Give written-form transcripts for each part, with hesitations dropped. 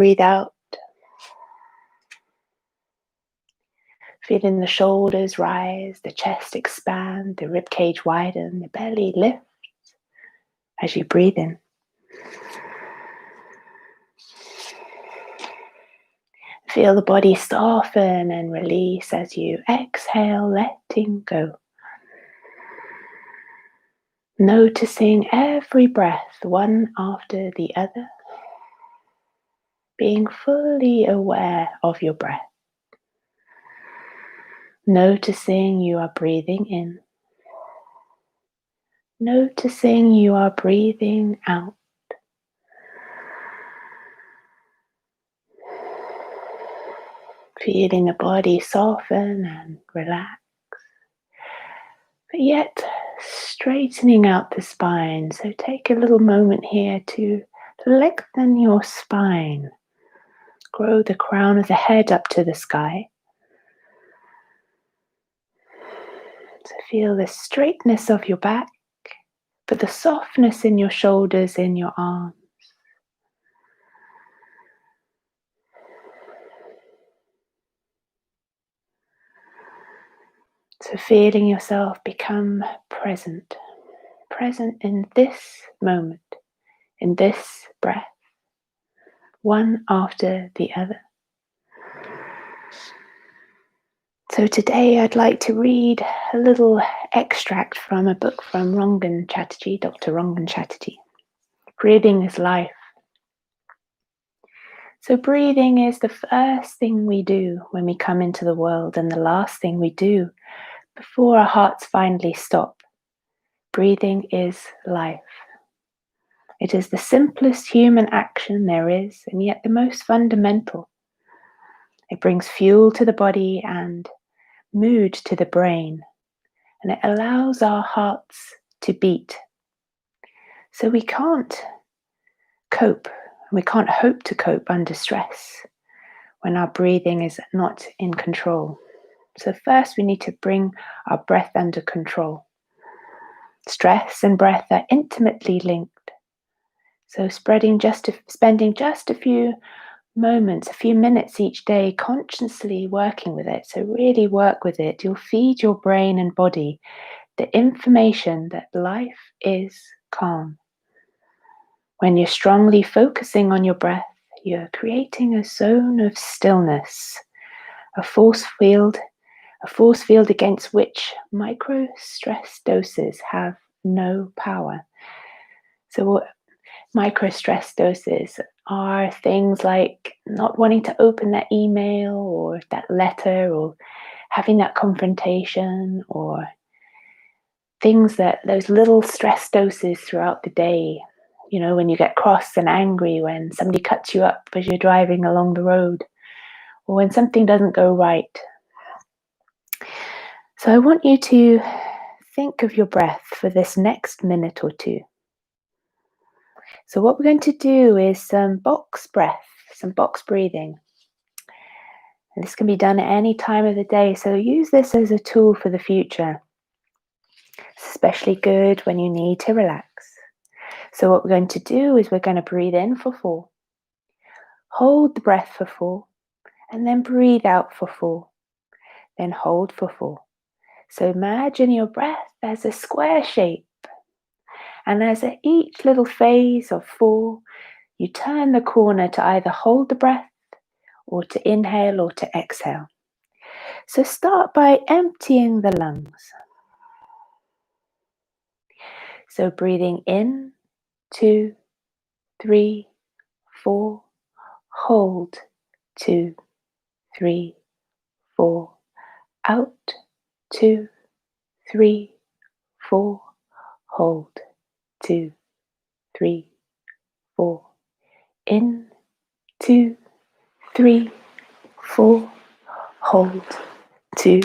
Breathe out, feeling the shoulders rise, the chest expand, the ribcage widen, the belly lift as you breathe in. Feel the body soften and release as you exhale, letting go. Noticing every breath, one after the other, being fully aware of your breath. Noticing you are breathing in. Noticing you are breathing out. Feeling the body soften and relax, but yet straightening out the spine. So take a little moment here to lengthen your spine. Grow the crown of the head up to the sky. So feel the straightness of your back, but the softness in your shoulders, in your arms. So feeling yourself become present, present in this moment, in this breath, one after the other. So today I'd like to read a little extract from a book from Rangan Chatterjee, Dr. Rangan Chatterjee. Breathing is life. So breathing is the first thing we do when we come into the world and the last thing we do before our hearts finally stop. Breathing is life. It is the simplest human action there is, and yet the most fundamental. It brings fuel to the body and mood to the brain, and it allows our hearts to beat. So we can't cope, we can't hope to cope under stress when our breathing is not in control. So first we need to bring our breath under control. Stress and breath are intimately linked. So spending just a few moments, a few minutes each day consciously working with it. So really work with it. You'll feed your brain and body the information that life is calm. When you're strongly focusing on your breath, you're creating a zone of stillness, a force field against which micro stress doses have no power. So micro stress doses are things like not wanting to open that email or that letter or having that confrontation, or things that those little stress doses throughout the day. You know, when you get cross and angry when somebody cuts you up as you're driving along the road, or when something doesn't go right. So I want you to think of your breath for this next minute or two. So what we're going to do is some box breath, some box breathing. And this can be done at any time of the day, so use this as a tool for the future. It's especially good when you need to relax. So what we're going to do is we're going to breathe in for 4, hold the breath for 4, and then breathe out for 4, then hold for 4. So imagine your breath as a square shape, and as at each little phase of 4, you turn the corner to either hold the breath or to inhale or to exhale. So start by emptying the lungs. So breathing in, 2, 3, 4, hold, 2, 3, 4, out, 2, 3, 4, hold, 2, 3, 4, in, 2, 3, 4, hold, 2,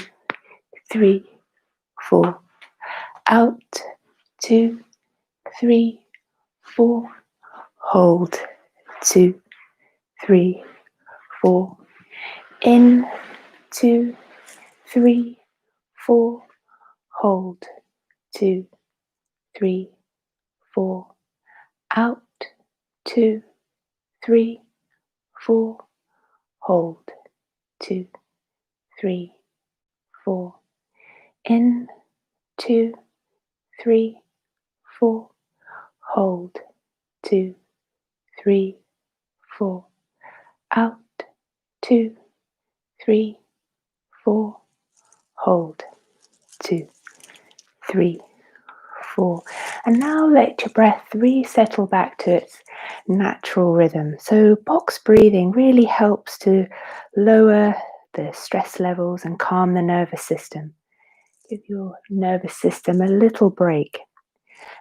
3, 4, out, 2, 3, 4, hold, 2, 3, 4, in, 2, 3, 4, hold, 2, 3, 4, out, 2, 3, 4, hold, 2, 3, 4, in, 2, 3, 4, hold, 2, 3, 4, out, 2, 3, 4, hold, 2, 3, 4. And now let your breath resettle back to its natural rhythm. So box breathing really helps to lower the stress levels and calm the nervous system. Give your nervous system a little break.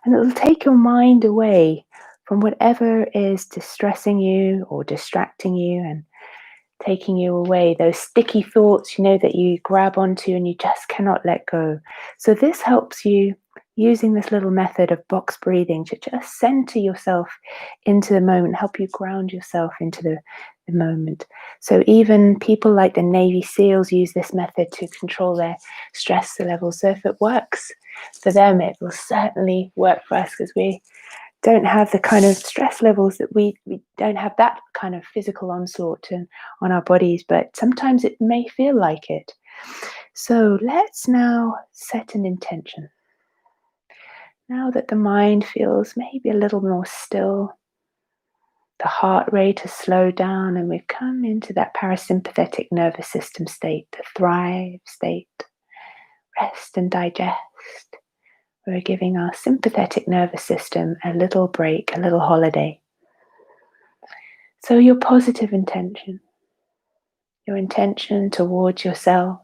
And it will take your mind away from whatever is distressing you or distracting you and taking you away, those sticky thoughts, that you grab onto and you just cannot let go. So this helps you, using this little method of box breathing, to just center yourself into the moment, help you ground yourself into the moment. So even people like the Navy SEALs use this method to control their stress levels. So if it works for them, it will certainly work for us, because we don't have the kind of stress levels that we don't have that kind of physical onslaught on our bodies, but sometimes it may feel like it. So let's now set an intention. Now that the mind feels maybe a little more still, the heart rate has slowed down, and we've come into that parasympathetic nervous system state, the thrive state, rest and digest. We're giving our sympathetic nervous system a little break, a little holiday. So your positive intention, your intention towards yourself,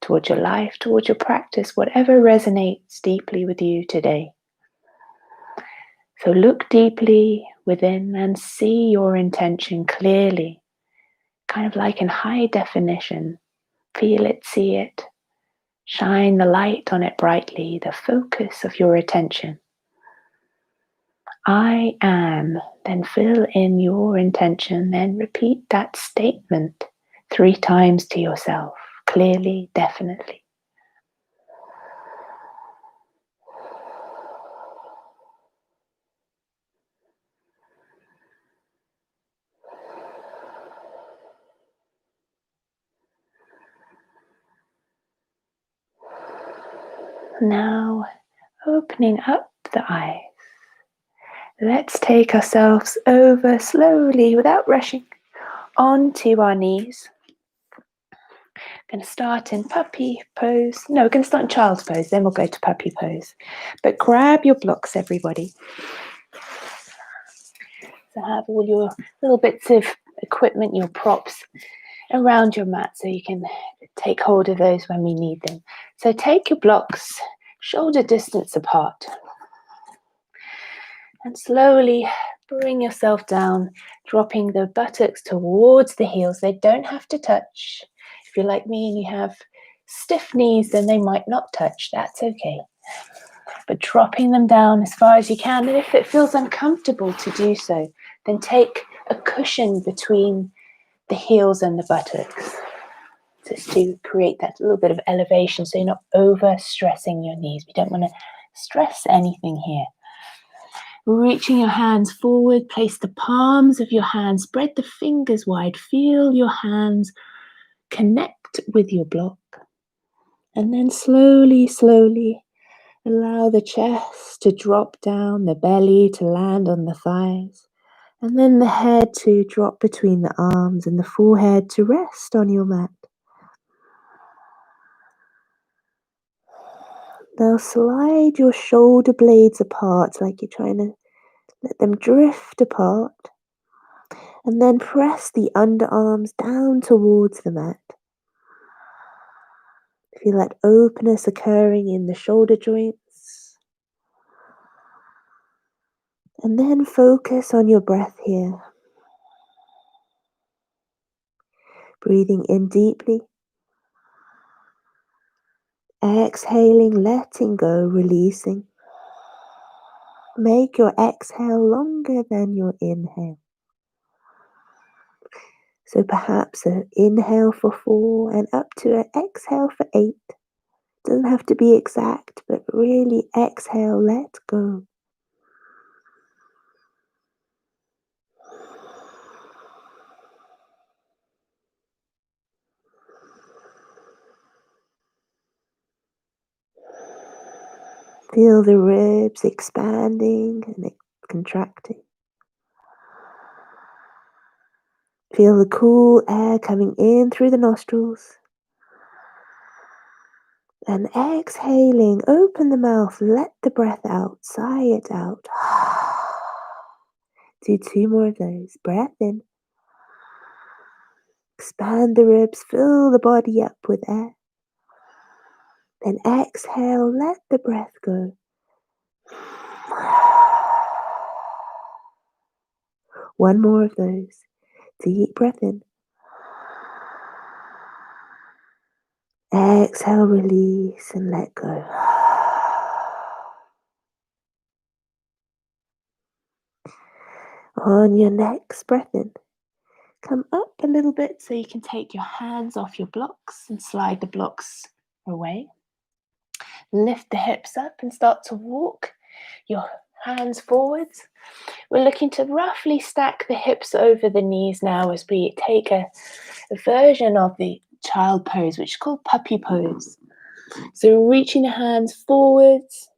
towards your life, towards your practice, whatever resonates deeply with you today. So look deeply within and see your intention clearly, kind of like in high definition. Feel it, see it, shine the light on it brightly, the focus of your attention. I am, then fill in your intention, then repeat that statement 3 times to yourself, clearly, definitely. Now, opening up the eyes. Let's take ourselves over slowly, without rushing, onto our knees. Going to start in puppy pose. No, we're going to start in child's pose, then we'll go to puppy pose. But grab your blocks, everybody. So have all your little bits of equipment, your props, around your mat so you can take hold of those when we need them. So take your blocks shoulder distance apart. And slowly bring yourself down, dropping the buttocks towards the heels. They don't have to touch. If you're like me and you have stiff knees, then they might not touch. That's okay. But dropping them down as far as you can. And if it feels uncomfortable to do so, then take a cushion between the heels and the buttocks, just to create that little bit of elevation so you're not over stressing your knees. We don't want to stress anything here. Reaching your hands forward, place the palms of your hands, spread the fingers wide, feel your hands connect with your block. And then slowly, slowly allow the chest to drop down, the belly to land on the thighs, and then the head to drop between the arms and the forehead to rest on your mat. Now slide your shoulder blades apart like you're trying to let them drift apart. And then press the underarms down towards the mat. Feel that openness occurring in the shoulder joints. And then focus on your breath here. Breathing in deeply. Exhaling, letting go, releasing. Make your exhale longer than your inhale. So perhaps an inhale for 4 and up to an exhale for 8. Doesn't have to be exact, but really exhale, let go. Feel the ribs expanding and contracting. Feel the cool air coming in through the nostrils. And exhaling, open the mouth, let the breath out, sigh it out. Do 2 more of those. Breath in. Expand the ribs, fill the body up with air. Then exhale, let the breath go. One more of those. Deep breath in. Exhale, release, and let go. On your next breath in, come up a little bit so you can take your hands off your blocks and slide the blocks away. Lift the hips up and start to walk your hands forwards. We're looking to roughly stack the hips over the knees now as we take a version of the child pose, which is called puppy pose. So reaching the hands forwards.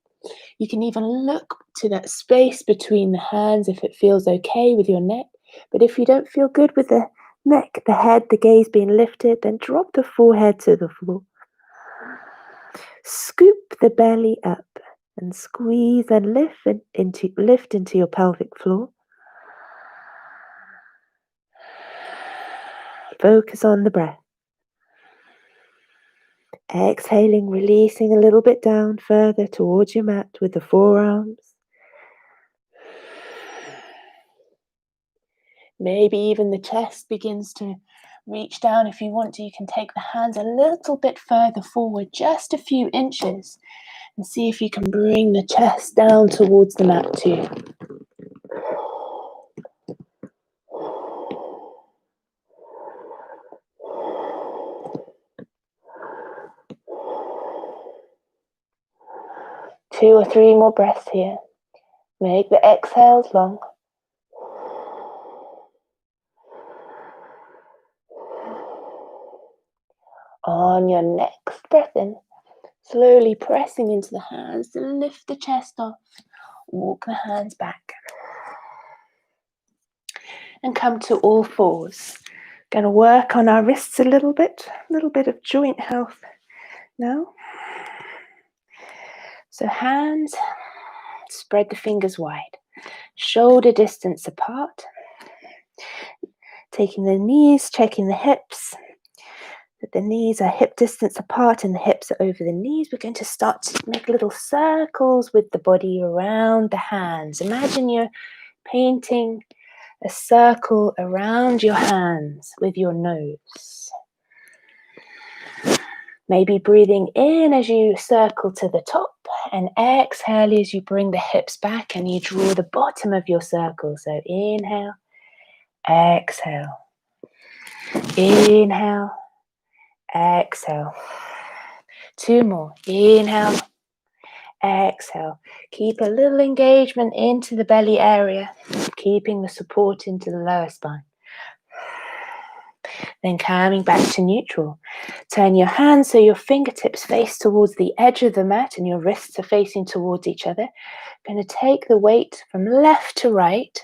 You can even look to that space between the hands if it feels okay with your neck. But if you don't feel good with the neck, the head, the gaze being lifted, then drop the forehead to the floor. Scoop the belly up and squeeze and lift into your pelvic floor. Focus on the breath. Exhaling, releasing a little bit down further towards your mat with the forearms. Maybe even the chest begins to reach down. If you want to, you can take the hands a little bit further forward, just a few inches, and see if you can bring the chest down towards the mat too. Two or three more breaths here. Make the exhales long. On your next breath in, slowly pressing into the hands to lift the chest off. Walk the hands back. And come to all fours. Going to work on our wrists a little bit of joint health now. So hands, spread the fingers wide, shoulder distance apart. Taking the knees, checking the hips. That the knees are hip distance apart and the hips are over the knees. We're going to start to make little circles with the body around the hands. Imagine you're painting a circle around your hands with your nose. Maybe breathing in as you circle to the top and exhale as you bring the hips back and you draw the bottom of your circle. So inhale, exhale, inhale, exhale. Two more. Inhale, exhale. Keep a little engagement into the belly area, keeping the support into the lower spine. Then coming back to neutral. Turn your hands so your fingertips face towards the edge of the mat and your wrists are facing towards each other. Going to take the weight from left to right.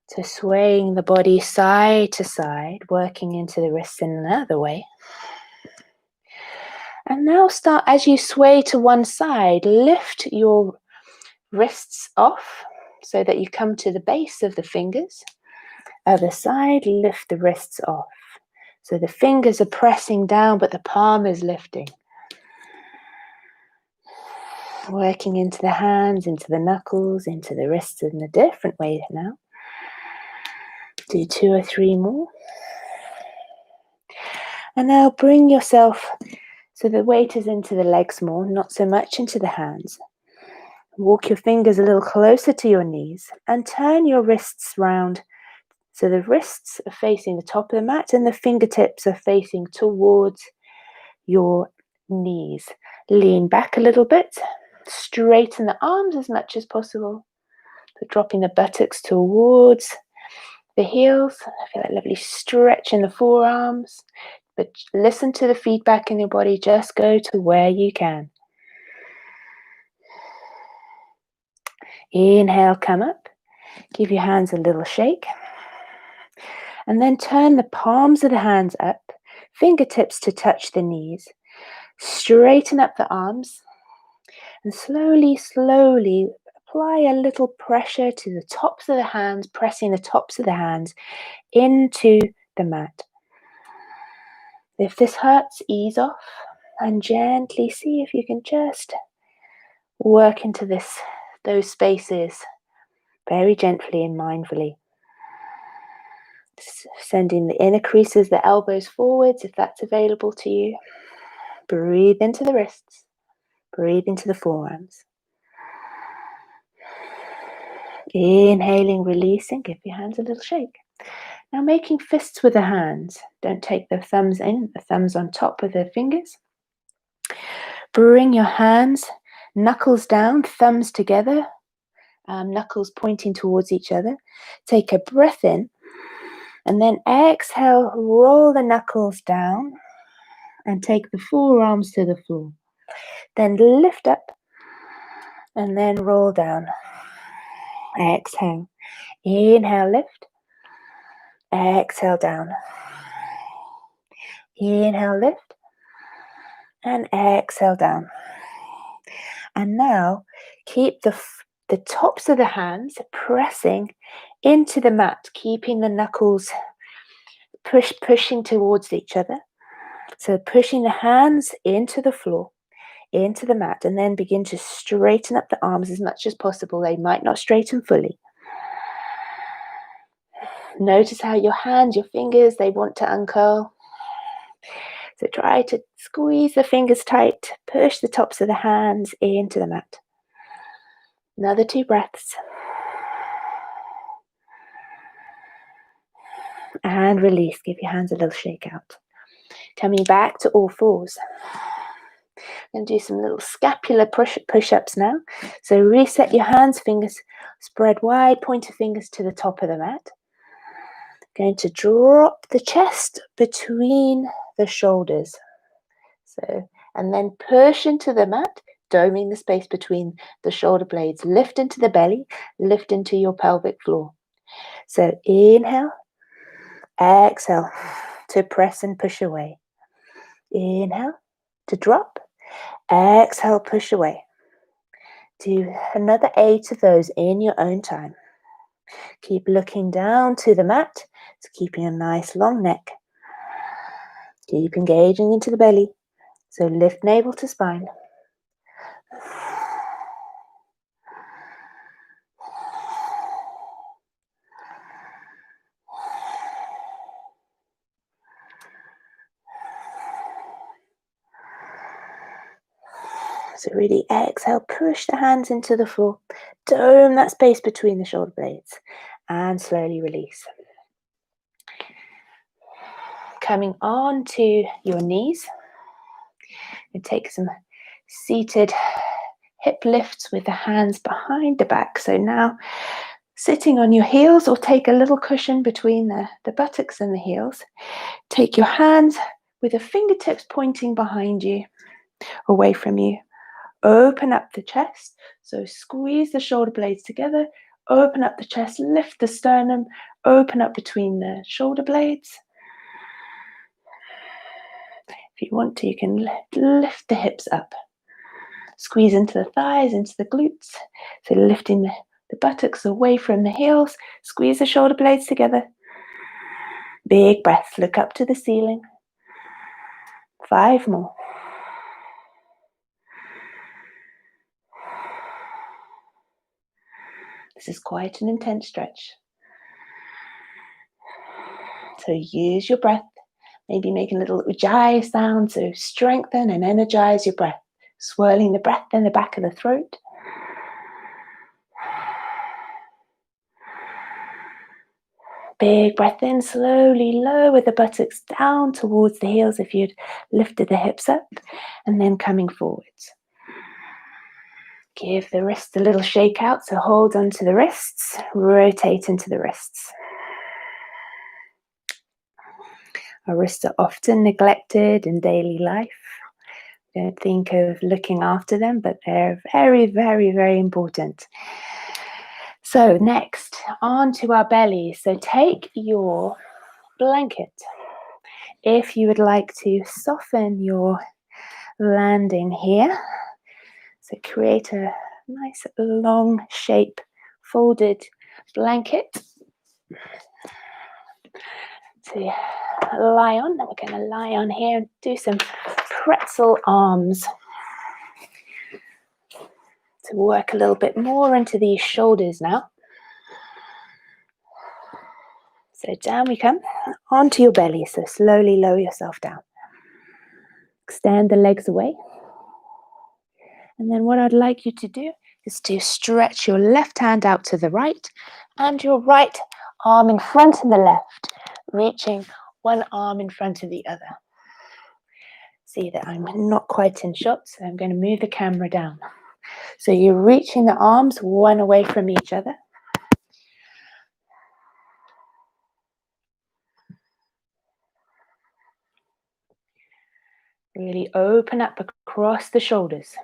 So swaying the body side to side, working into the wrists in another way. And now start, as you sway to one side, lift your wrists off so that you come to the base of the fingers. Other side, lift the wrists off. So the fingers are pressing down, but the palm is lifting. Working into the hands, into the knuckles, into the wrists in a different way now. Do 2 or 3 more. And now bring yourself so the weight is into the legs more, not so much into the hands. Walk your fingers a little closer to your knees and turn your wrists round. So the wrists are facing the top of the mat and the fingertips are facing towards your knees. Lean back a little bit. Straighten the arms as much as possible. So dropping the buttocks towards the heels. I feel that lovely stretch in the forearms. But listen to the feedback in your body. Just go to where you can. Inhale, come up. Give your hands a little shake. And then turn the palms of the hands up, fingertips to touch the knees. Straighten up the arms. And slowly, slowly apply a little pressure to the tops of the hands, pressing the tops of the hands into the mat. If this hurts, ease off and gently see if you can just work into those spaces very gently and mindfully. Sending the inner creases, the elbows forwards if that's available to you. Breathe into the wrists. Breathe into the forearms. Inhaling, releasing, give your hands a little shake. Now making fists with the hands. Don't take the thumbs in, the thumbs on top of the fingers. Bring your hands, knuckles down, thumbs together, knuckles pointing towards each other. Take a breath in, and then exhale, roll the knuckles down, and take the forearms to the floor. Then lift up, and then roll down. Exhale. Inhale, lift. Exhale, down. Inhale, lift. And exhale, down. And now keep the tops of the hands pressing into the mat, keeping the knuckles pushing towards each other. So pushing the hands into the floor, into the mat, and then begin to straighten up the arms as much as possible. They might not straighten fully. Notice how your hands, your fingers, they want to uncurl. So try to squeeze the fingers tight, push the tops of the hands into the mat. Another 2 breaths. And release, give your hands a little shake out. Coming back to all fours. And do some little scapular push-ups now. So reset your hands, fingers spread wide, pointer fingers to the top of the mat. Going to drop the chest between the shoulders. And then push into the mat, doming the space between the shoulder blades. Lift into the belly, lift into your pelvic floor. So inhale, exhale to press and push away. Inhale to drop, exhale, push away. Do another 8 of those in your own time. Keep looking down to the mat, so keeping a nice long neck. Keep engaging into the belly, so lift navel to spine. So really exhale, push the hands into the floor, dome that space between the shoulder blades, and slowly release. Coming on to your knees, and take some seated hip lifts with the hands behind the back. So now sitting on your heels, or take a little cushion between the buttocks and the heels. Take your hands with the fingertips pointing behind you, away from you. Open up the chest, so squeeze the shoulder blades together, open up the chest, lift the sternum, open up between the shoulder blades. If you want to, you can lift the hips up. Squeeze into the thighs, into the glutes, so lifting the buttocks away from the heels, squeeze the shoulder blades together. Big breath, look up to the ceiling. 5 more. This is quite an intense stretch. So use your breath, maybe make a little ujjayi sound, so strengthen and energize your breath, swirling the breath in the back of the throat. Big breath in, slowly lower the buttocks down towards the heels if you'd lifted the hips up, and then coming forwards. Give the wrists a little shake out, so hold onto the wrists, rotate into the wrists. Our wrists are often neglected in daily life. Don't think of looking after them, but they're very, very, very important. So next, onto our belly. So take your blanket. If you would like to soften your landing here, so create a nice long shape folded blanket to lie on. Then we're going to lie on here and do some pretzel arms to work a little bit more into these shoulders now. So down we come, onto your belly. So slowly lower yourself down. Extend the legs away. And then what I'd like you to do is to stretch your left hand out to the right and your right arm in front of the left, reaching one arm in front of the other. See that I'm not quite in shot, so I'm going to move the camera down. So you're reaching the arms one away from each other. Really open up across the shoulders.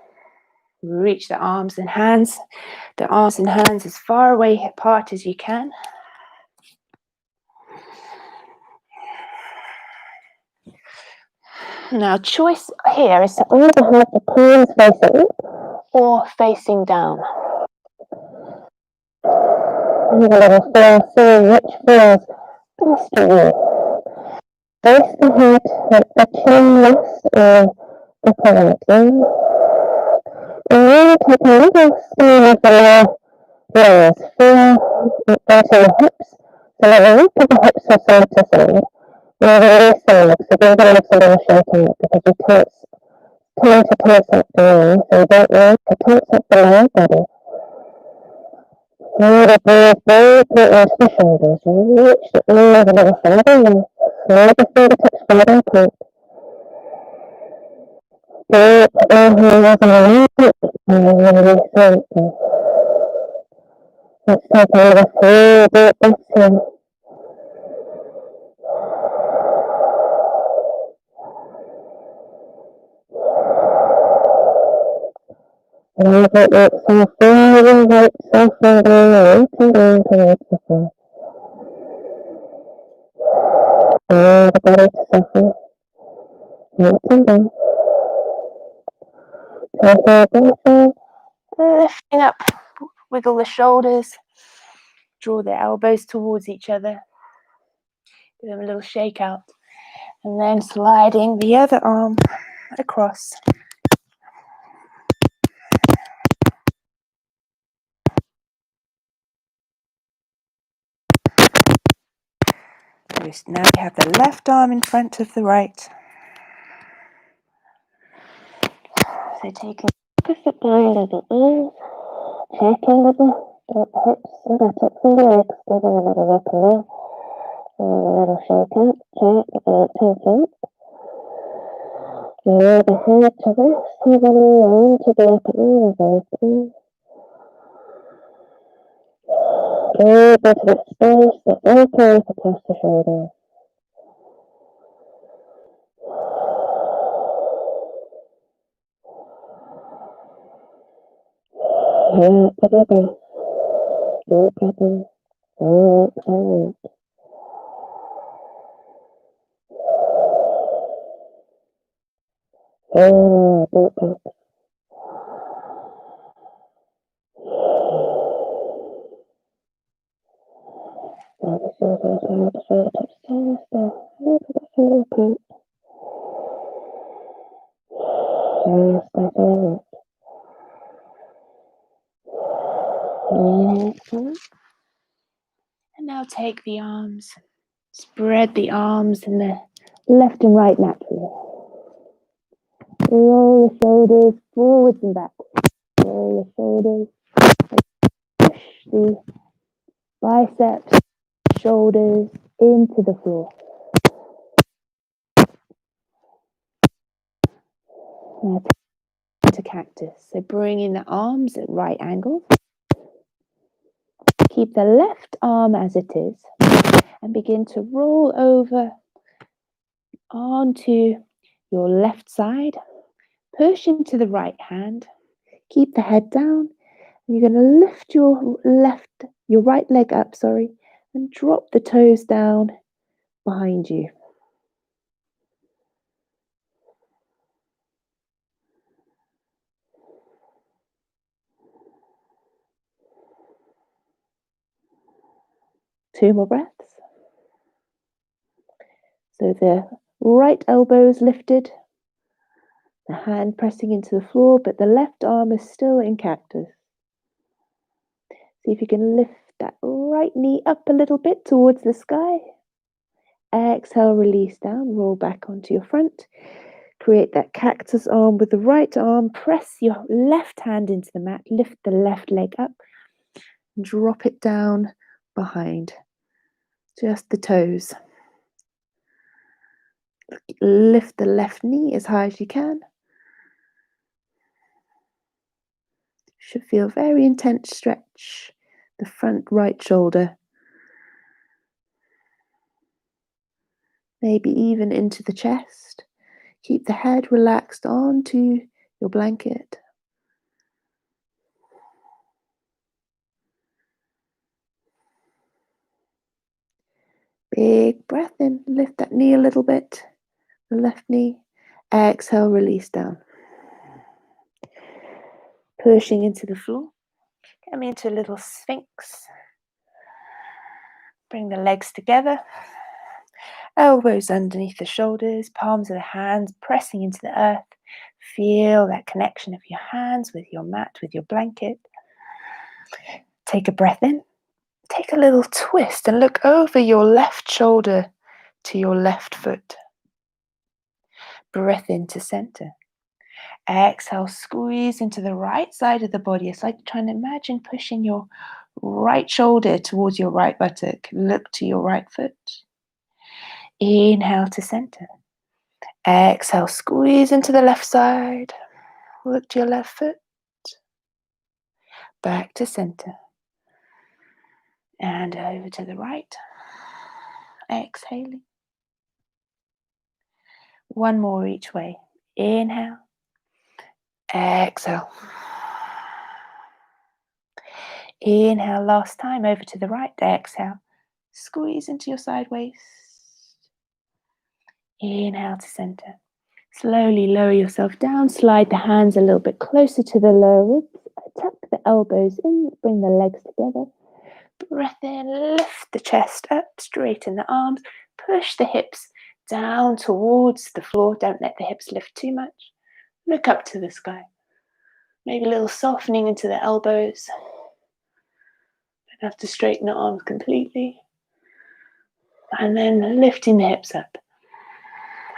Reach the arms and hands as far away apart as you can. Now, choice here is to either have the palms facing up or facing down. And a little feel, see which feels best for you. Face the head, let the chin rest or upper lip in. And then take a little scan of the lower legs. Feel it go to the hips. So let the loop of the hips are side to side. Now release the legs, so bring the legs a little shaken up because you tend to tense up the arms, so you don't want to tense up the lower body. Now to breathe very deep into the shoulders. Reach the ears a little further in. Slide the fingertips further apart. Deep inhale as I release it, and release it. Let's take another 3 deep breaths in. And as it works so further, right, so further, rooting down towards the floor. Allow the body to soften, rooting down. Take a breath in, lifting up, wiggle the shoulders, draw the elbows towards each other, give them a little shake out, and then sliding the other arm across. Now you have the left arm in front of the right. So take a look at the behind of the ears, checking with the hips and buttocks and the legs, giving a little up and down, and a little shake out, check, take it. Allow the head to rest, heavily around to the upper ear of both ears. Good bit of space that open up across the shoulders. Out with your breath. Deep breath in. Exhale out. Deep breath. Now the shoulders are the fingertips down still. Look at the finger point. Just exhale out. Exhale. And now take the arms, spread the arms in the left and right naturally. Roll the shoulders forwards and back. Roll the shoulders. Push the biceps, shoulders into the floor. Now to cactus. So bring in the arms at right angles. Keep the left arm as it is and begin to roll over onto your left side. Push into the right hand. Keep the head down. You're going to lift your right leg up, and drop the toes down behind you. Two more breaths. So the right elbow is lifted, the hand pressing into the floor, but the left arm is still in cactus. See if you can lift that right knee up a little bit towards the sky. Exhale, release down, roll back onto your front. Create that cactus arm with the right arm. Press your left hand into the mat. Lift the left leg up. Drop it down behind. Just the toes. Lift the left knee as high as you can. Should feel very intense stretch. The front right shoulder. Maybe even into the chest. Keep the head relaxed onto your blanket. Big breath in. Lift that knee a little bit. The left knee. Exhale, release down. Pushing into the floor. Come into a little sphinx. Bring the legs together. Elbows underneath the shoulders, palms of the hands pressing into the earth. Feel that connection of your hands with your mat, with your blanket. Take a breath in. Take a little twist and look over your left shoulder to your left foot. Breath into center. Exhale, squeeze into the right side of the body. It's like trying to imagine pushing your right shoulder towards your right buttock. Look to your right foot. Inhale to center. Exhale, squeeze into the left side. Look to your left foot. Back to center. And over to the right. Exhaling. One more each way. Inhale. Exhale. Inhale, last time, over to the right. Exhale. Squeeze into your side waist. Inhale to center. Slowly lower yourself down. Slide the hands a little bit closer to the lower ribs. Tuck the elbows in. Bring the legs together. Breath in. Lift the chest up. Straighten the arms. Push the hips down towards the floor. Don't let the hips lift too much. Look up to the sky. Maybe a little softening into the elbows. Don't have to straighten the arms completely. And then lifting the hips up.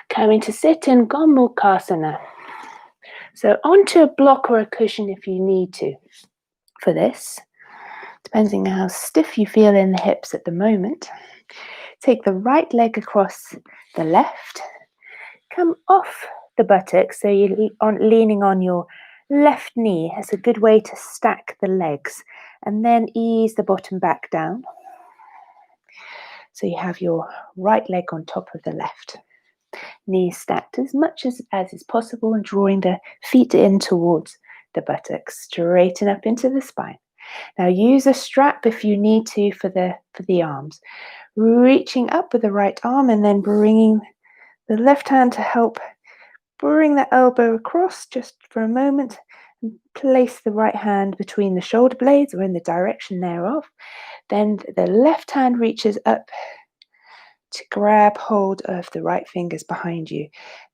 Coming to sit in Gomukhasana. So onto a block or a cushion if you need to for this, depending on how stiff you feel in the hips at the moment. Take the right leg across the left. Come off the buttocks, so you're leaning on your left knee. It's a good way to stack the legs. And then ease the bottom back down. So you have your right leg on top of the left. Knees stacked as much as is possible and drawing the feet in towards the buttocks. Straighten up into the spine. Now use a strap if you need to for the arms. Reaching up with the right arm and then bringing the left hand to help bring the elbow across just for a moment. And place the right hand between the shoulder blades or in the direction thereof. Then the left hand reaches up to grab hold of the right fingers behind you.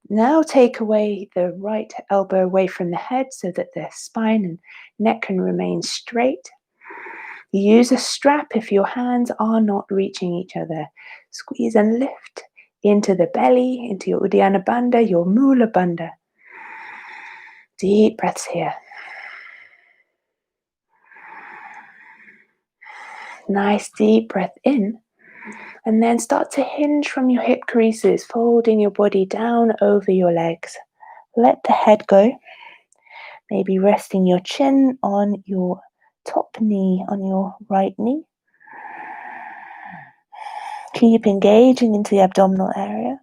Now take away the right elbow away from the head so that the spine and neck can remain straight. Use a strap if your hands are not reaching each other. Squeeze and lift into the belly, into your Uddiyana Bandha, your Mula Bandha. Deep breaths here. Nice deep breath in. And then start to hinge from your hip creases, folding your body down over your legs. Let the head go. Maybe resting your chin on your top knee, on your right knee. Keep engaging into the abdominal area.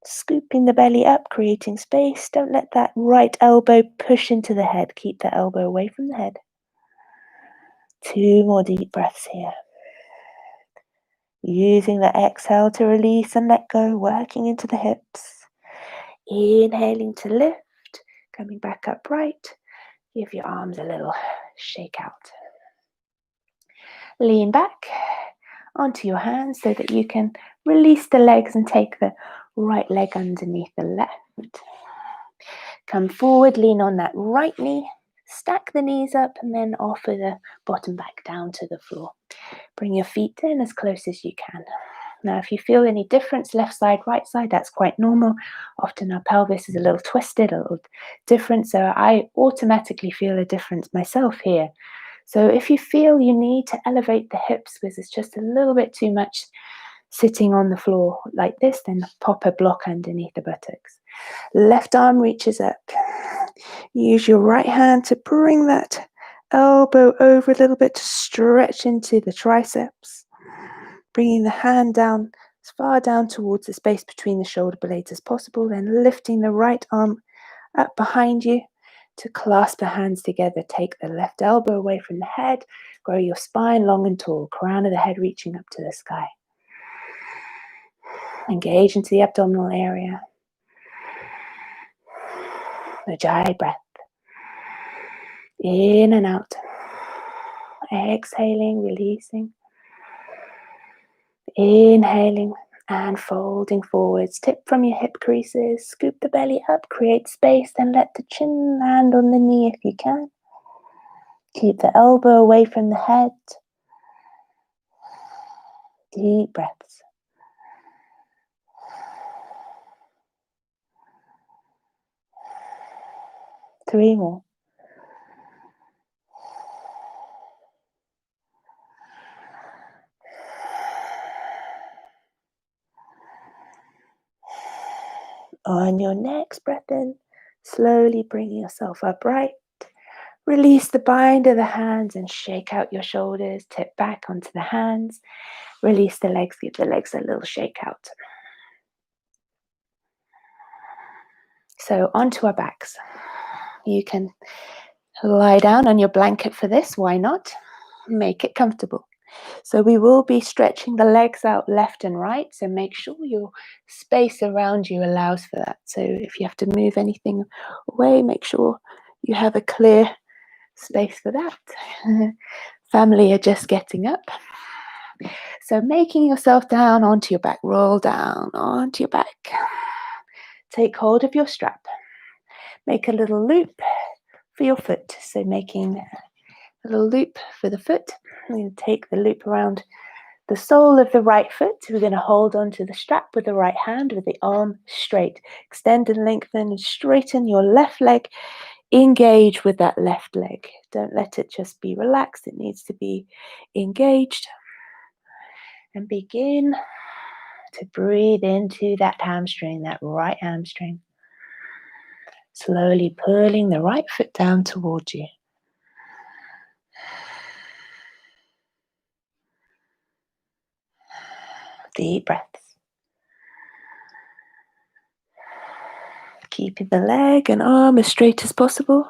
Scooping the belly up, creating space. Don't let that right elbow push into the head. Keep the elbow away from the head. 2 more deep breaths here. Using the exhale to release and let go, working into the hips. Inhaling to lift, coming back upright. Give your arms a little shake out. Lean back onto your hands so that you can release the legs and take the right leg underneath the left. Come forward, lean on that right knee, stack the knees up and then offer the bottom back down to the floor. Bring your feet in as close as you can. Now, if you feel any difference, left side, right side, that's quite normal. Often our pelvis is a little twisted, a little different, so I automatically feel a difference myself here. So if you feel you need to elevate the hips because it's just a little bit too much sitting on the floor like this, then pop a block underneath the buttocks. Left arm reaches up. Use your right hand to bring that elbow over a little bit to stretch into the triceps. Bringing the hand down as far down towards the space between the shoulder blades as possible, then lifting the right arm up behind you to clasp the hands together. Take the left elbow away from the head. Grow your spine long and tall, crown of the head reaching up to the sky. Engage into the abdominal area. Ujjayi breath. In and out. Exhaling, releasing. Inhaling and folding forwards. Tip from your hip creases. Scoop the belly up. Create space. Then let the chin land on the knee if you can. Keep the elbow away from the head. Deep breaths. Three more. On your next breath in, slowly bring yourself upright. Release the bind of the hands and shake out your shoulders. Tip back onto the hands. Release the legs. Give the legs a little shake out. So onto our backs. You can lie down on your blanket for this. Why not? Make it comfortable. So we will be stretching the legs out left and right. So make sure your space around you allows for that. So if you have to move anything away, make sure you have a clear space for that. Family are just getting up. So making yourself down onto your back. Roll down onto your back. Take hold of your strap. Make a little loop for your foot. So making a little loop for the foot. I'm going to take the loop around the sole of the right foot. We're going to hold onto the strap with the right hand with the arm straight. Extend and lengthen and straighten your left leg. Engage with that left leg. Don't let it just be relaxed. It needs to be engaged. And begin to breathe into that hamstring, that right hamstring. Slowly pulling the right foot down towards you. Deep breaths. Keeping the leg and arm as straight as possible.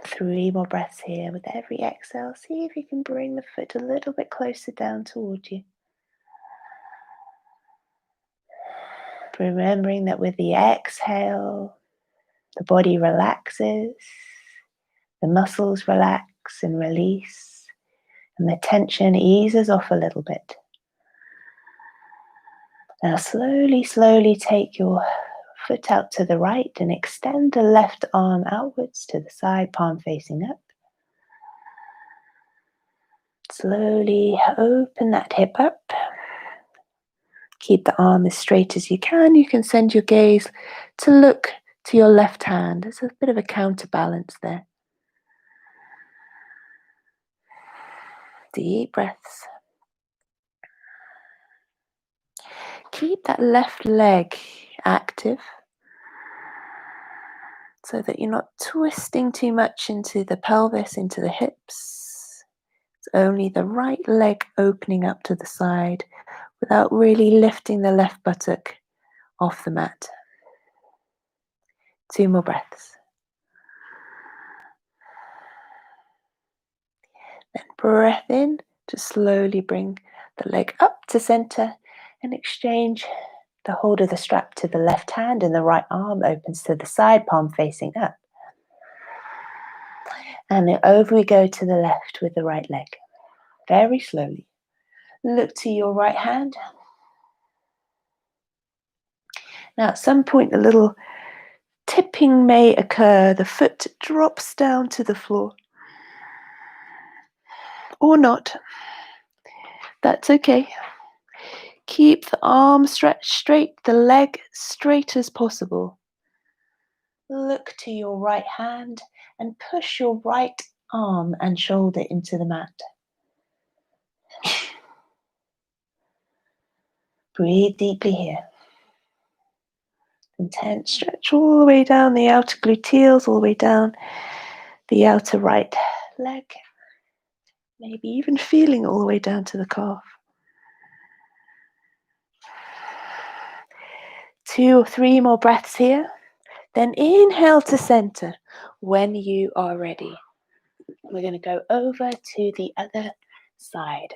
Three more breaths here. With every exhale, see if you can bring the foot a little bit closer down towards you. Remembering that with the exhale, the body relaxes, the muscles relax and release, and the tension eases off a little bit. Now slowly, slowly take your foot out to the right and extend the left arm outwards to the side, palm facing up. Slowly open that hip up. Keep the arm as straight as you can. You can send your gaze to look to your left hand. There's a bit of a counterbalance there. Deep breaths. Keep that left leg active so that you're not twisting too much into the pelvis, into the hips. It's only the right leg opening up to the side without really lifting the left buttock off the mat. 2 more breaths. Then breath in to slowly bring the leg up to center and exchange the hold of the strap to the left hand, and the right arm opens to the side, palm facing up. And then over we go to the left with the right leg. Very slowly. Look to your right hand. Now at some point a little tipping may occur. The foot drops down to the floor. Or not. That's okay. Keep the arm stretched straight, the leg straight as possible. Look to your right hand and push your right arm and shoulder into the mat. Breathe deeply here. Intense stretch all the way down the outer gluteals, all the way down the outer right leg. Maybe even feeling all the way down to the calf. 2 or 3 more breaths here. Then inhale to center when you are ready. We're going to go over to the other side.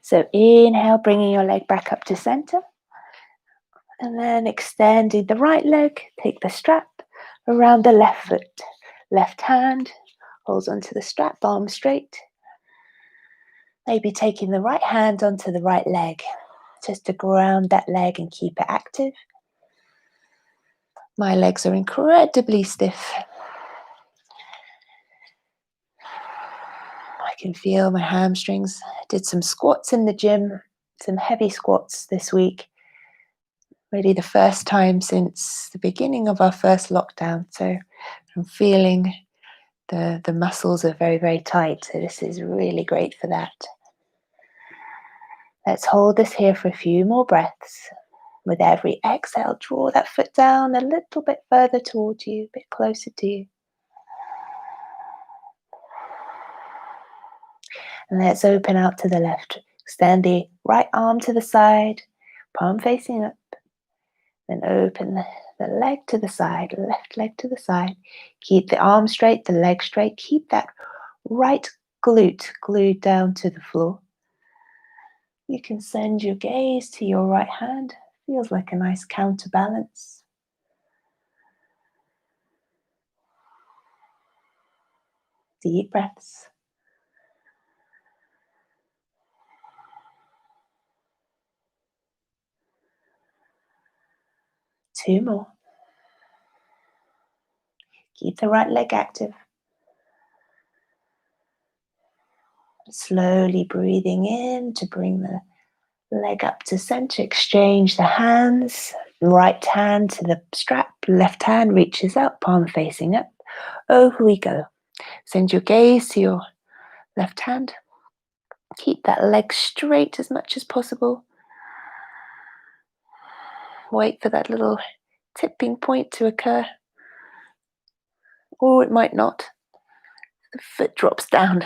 So inhale, bringing your leg back up to center. And then extending the right leg, take the strap around the left foot. Left hand holds onto the strap, arm straight. Maybe taking the right hand onto the right leg, just to ground that leg and keep it active. My legs are incredibly stiff. I can feel my hamstrings. I did some squats in the gym, some heavy squats this week. Really the first time since the beginning of our first lockdown. So I'm feeling the muscles are very, very tight. So this is really great for that. Let's hold this here for a few more breaths. With every exhale, draw that foot down a little bit further towards you, a bit closer to you. And let's open out to the left. Extend the right arm to the side, palm facing up. Then open the leg to the side, left leg to the side. Keep the arm straight, the leg straight. Keep that right glute glued down to the floor. You can send your gaze to your right hand. Feels like a nice counterbalance. Deep breaths. Two more. Keep the right leg active. Slowly breathing in to bring the leg up to center. Exchange the hands. Right hand to the strap. Left hand reaches out, palm facing up. Over we go. Send your gaze to your left hand. Keep that leg straight as much as possible. Wait for that little tipping point to occur. Or it might not. The foot drops down.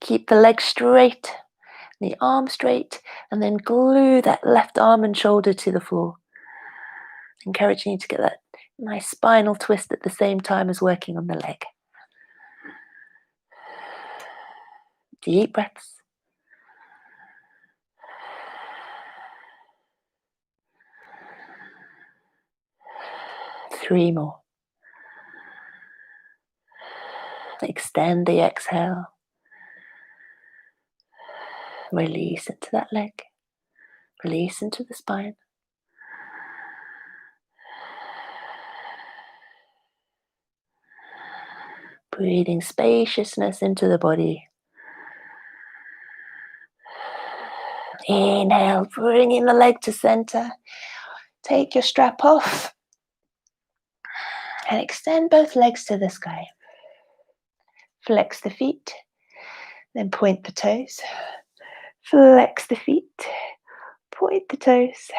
Keep the leg straight, the arm straight, and then glue that left arm and shoulder to the floor. Encouraging you to get that nice spinal twist at the same time as working on the leg. Deep breaths. Three more. Extend the exhale. Release into that leg. Release into the spine. Breathing spaciousness into the body. Inhale, bringing the leg to center. Take your strap off. And extend both legs to the sky. Flex the feet. Then point the toes. Flex the feet. Point the toes.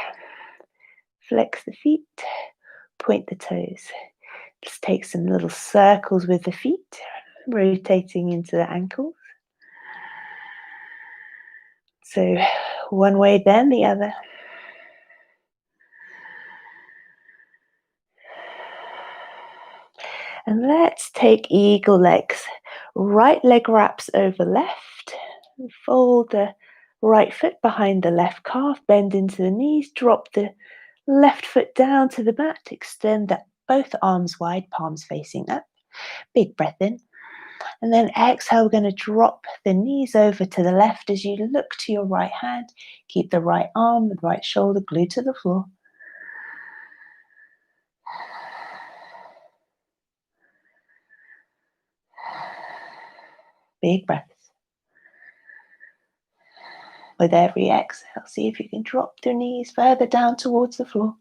Flex the feet. Point the toes. Just take some little circles with the feet, rotating into the ankles. So one way, then the other. And let's take eagle legs. Right leg wraps over left. Fold the right foot behind the left calf. Bend into the knees. Drop the left foot down to the mat. Extend both arms wide, palms facing up. Big breath in. And then exhale, we're going to drop the knees over to the left as you look to your right hand. Keep the right arm, the right shoulder glued to the floor. Big breaths. With every exhale, see if you can drop your knees further down towards the floor.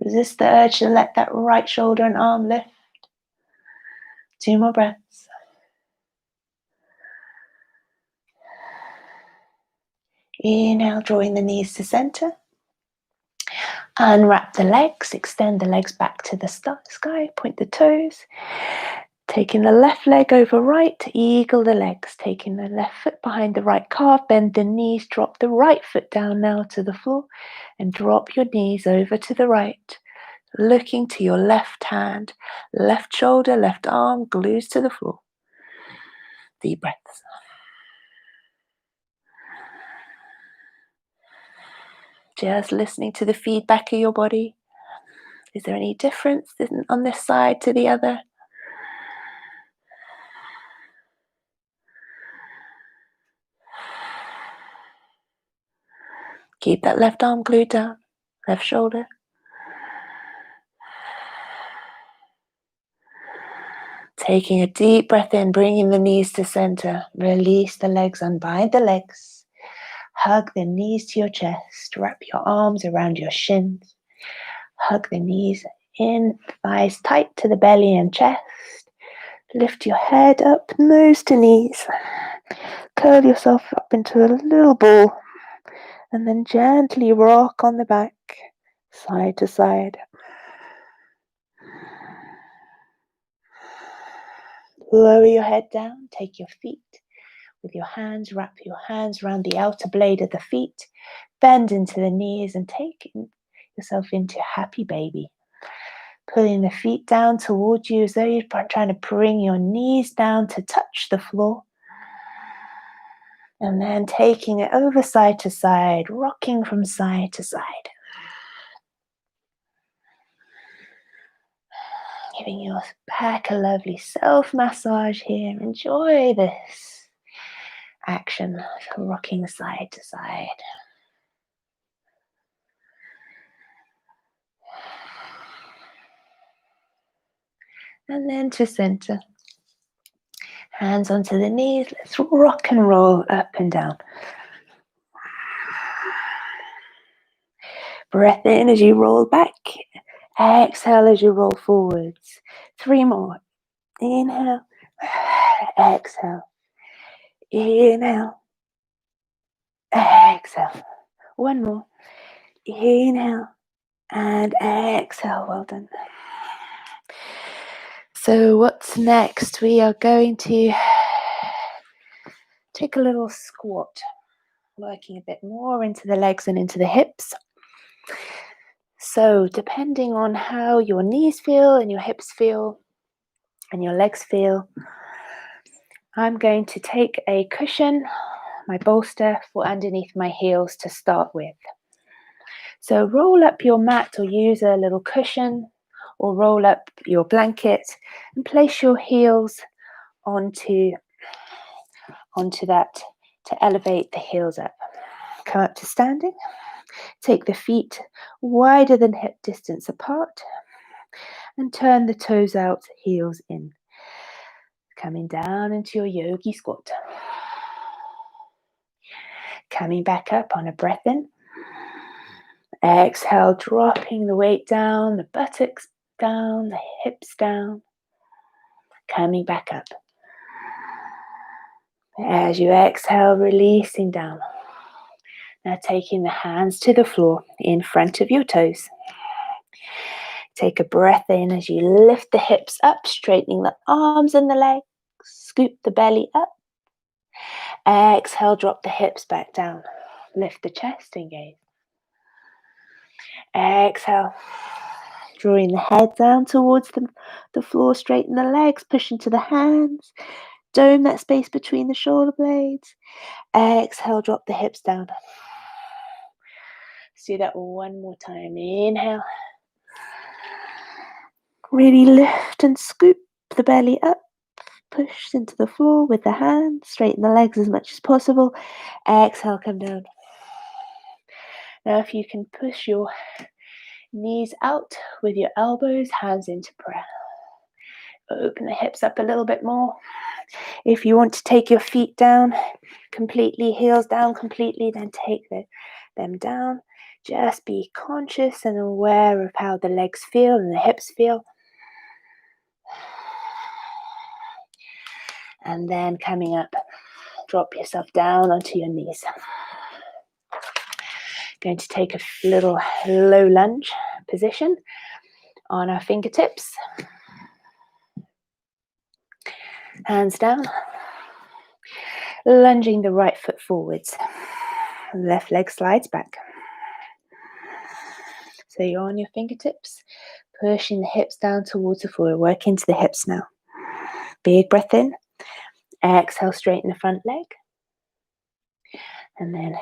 Resist the urge to let that right shoulder and arm lift. 2 more breaths. Inhale, drawing the knees to center. Unwrap the legs, extend the legs back to the sky, point the toes. Taking the left leg over right, eagle the legs. Taking the left foot behind the right calf, bend the knees, drop the right foot down now to the floor, and drop your knees over to the right. Looking to your left hand, left shoulder, left arm glues to the floor. Deep breaths. Just listening to the feedback of your body. Is there any difference on this side to the other? Keep that left arm glued down, left shoulder. Taking a deep breath in, bringing the knees to center. Release the legs, unbind the legs. Hug the knees to your chest. Wrap your arms around your shins. Hug the knees in, thighs tight to the belly and chest. Lift your head up, nose to knees. Curl yourself up into a little ball. And then gently rock on the back, side to side. Lower your head down, take your feet with your hands, wrap your hands around the outer blade of the feet, bend into the knees and take yourself into happy baby. Pulling the feet down towards you as though you're trying to bring your knees down to touch the floor. And then taking it over side to side, rocking from side to side. Giving your back a lovely self-massage here. Enjoy this action, rocking side to side. And then to center. Hands onto the knees. Let's rock and roll up and down. Breath in as you roll back. Exhale as you roll forwards. 3 more. Inhale. Exhale. Inhale. Exhale. 1 more. Inhale and exhale. Well done. So what's next? We are going to take a little squat, working a bit more into the legs and into the hips. So depending on how your knees feel and your hips feel and your legs feel, I'm going to take a cushion, my bolster, for underneath my heels to start with. So roll up your mat or use a little cushion or roll up your blanket and place your heels onto that to elevate the heels up. Come up to standing. Take the feet wider than hip distance apart and turn the toes out, heels in. Coming down into your yogi squat. Coming back up on a breath in. Exhale, dropping the weight down, the buttocks down, the hips down. Coming back up. As you exhale, releasing down. Now taking the hands to the floor in front of your toes. Take a breath in as you lift the hips up, straightening the arms and the legs. Scoop the belly up. Exhale, drop the hips back down. Lift the chest and gaze. Exhale, drawing the head down towards the floor, straighten the legs, push into the hands, dome that space between the shoulder blades. Exhale, drop the hips down. Let's do that one more time. Inhale. Really lift and scoop the belly up. Push into the floor with the hands. Straighten the legs as much as possible. Exhale, come down. Now if you can push your knees out with your elbows, hands into prayer. Open the hips up a little bit more. If you want to take your feet down completely, heels down completely, then take them down. Just be conscious and aware of how the legs feel and the hips feel. And then coming up, drop yourself down onto your knees. Going to take a little low lunge position on our fingertips. Hands down. Lunging the right foot forwards. Left leg slides back. So you're on your fingertips, pushing the hips down towards the floor. Work into the hips now. Big breath in. Exhale, straighten the front leg. And then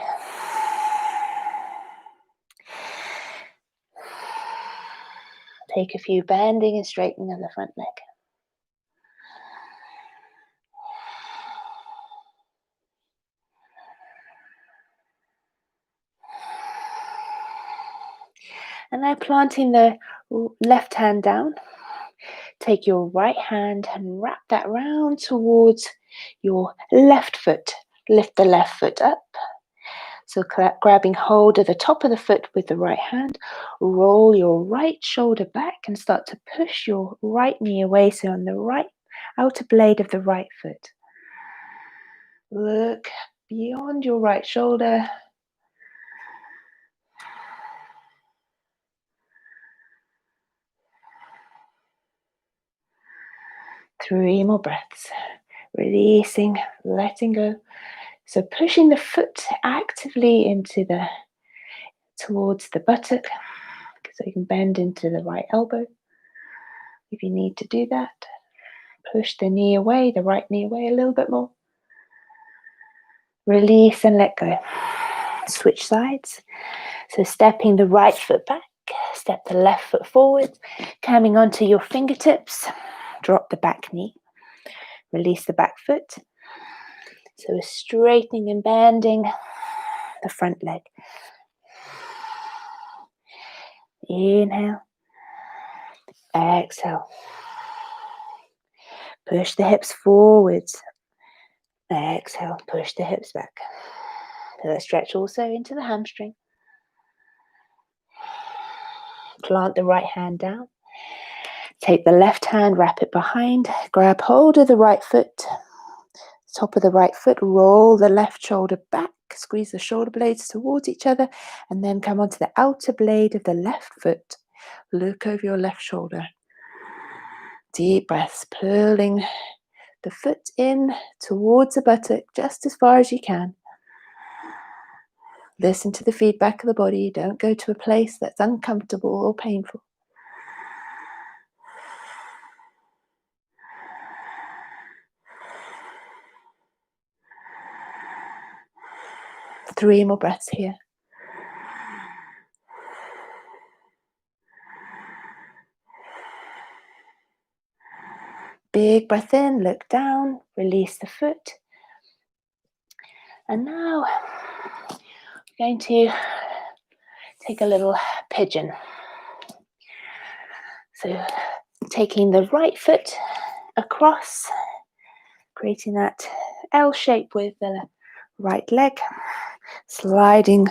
take a few bending and straightening of the front leg. And now planting the left hand down, take your right hand and wrap that round towards your left foot. Lift the left foot up. So grabbing hold of the top of the foot with the right hand, roll your right shoulder back and start to push your right knee away. So on the right outer blade of the right foot. Look beyond your right shoulder. Three more breaths. Releasing, letting go. So pushing the foot actively towards the buttock. So you can bend into the right elbow if you need to do that. Push the knee away, the right knee away a little bit more. Release and let go. Switch sides. So stepping the right foot back, step the left foot forward, coming onto your fingertips. Drop the back knee. Release the back foot. So we're straightening and bending the front leg. Inhale. Exhale. Push the hips forwards. Exhale. Push the hips back. So let's stretch also into the hamstring. Plant the right hand down. Take the left hand, wrap it behind. Grab hold of the right foot. Top of the right foot. Roll the left shoulder back. Squeeze the shoulder blades towards each other. And then come onto the outer blade of the left foot. Look over your left shoulder. Deep breaths, pulling the foot in towards the buttock just as far as you can. Listen to the feedback of the body. Don't go to a place that's uncomfortable or painful. Three more breaths here. Big breath in, look down, release the foot. And now we're going to take a little pigeon. So taking the right foot across, creating that L shape with the right leg, sliding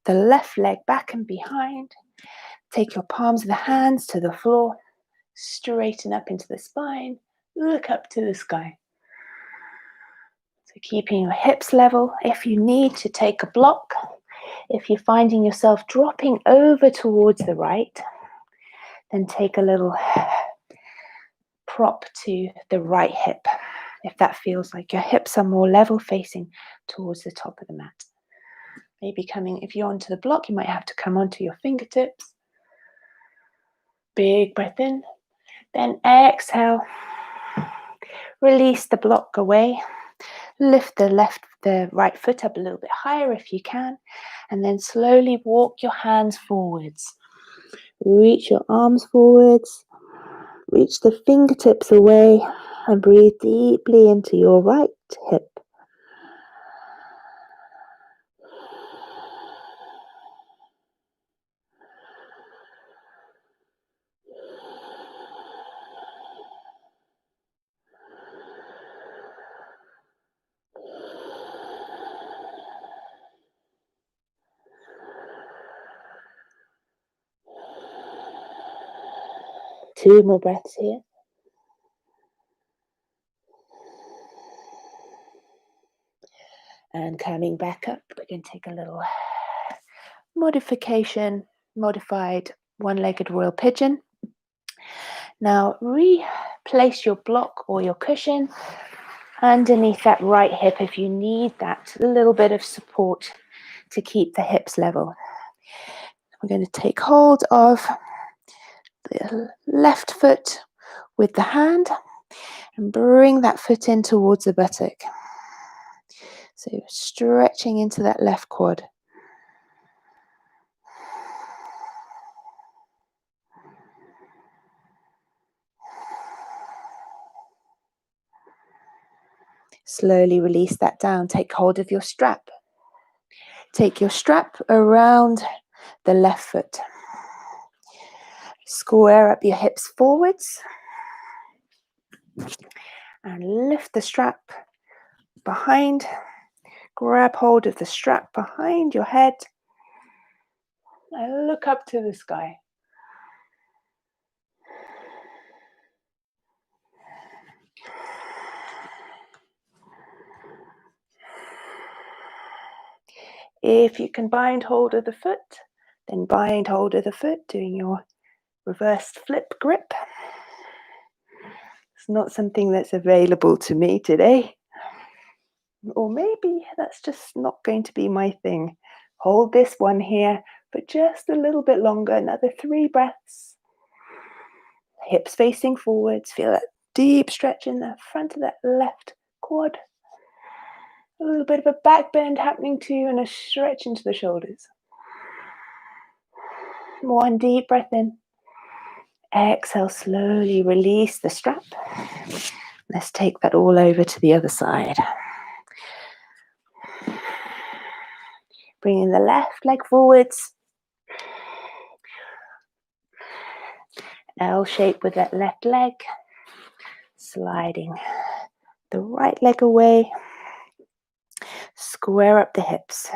the left leg back and behind. Take your palms of the hands to the floor, straighten up into the spine, look up to the sky. So keeping your hips level. If you need to take a block, if you're finding yourself dropping over towards the right, then take a little prop to the right hip. if that feels like your hips are more level facing towards the top of the mat. Maybe if you're onto the block, you might have to come onto your fingertips. Big breath in, then exhale. Release the block away. Lift the right foot up a little bit higher if you can, and then slowly walk your hands forwards. Reach your arms forwards. Reach the fingertips away and breathe deeply into your right hip. Two more breaths here. And coming back up, we're going to take a little modified one-legged royal pigeon. Now replace your block or your cushion underneath that right hip if you need that little bit of support to keep the hips level. We're going to take hold of the left foot with the hand and bring that foot in towards the buttock. So stretching into that left quad. Slowly release that down. Take hold of your strap. Take your strap around the left foot. Square up your hips forwards. And lift the strap behind. Grab hold of the strap behind your head. And look up to the sky. If you can bind hold of the foot, then bind hold of the foot, doing your reversed flip grip. It's not something that's available to me today. Or maybe that's just not going to be my thing. Hold this one here for just a little bit longer, another 3 breaths. Hips facing forwards, feel that deep stretch in the front of that left quad. A little bit of a back bend happening too, and a stretch into the shoulders. One deep breath in. Exhale, slowly release the strap. Let's take that all over to the other side. Bringing the left leg forwards. L shape with that left leg. Sliding the right leg away. Square up the hips.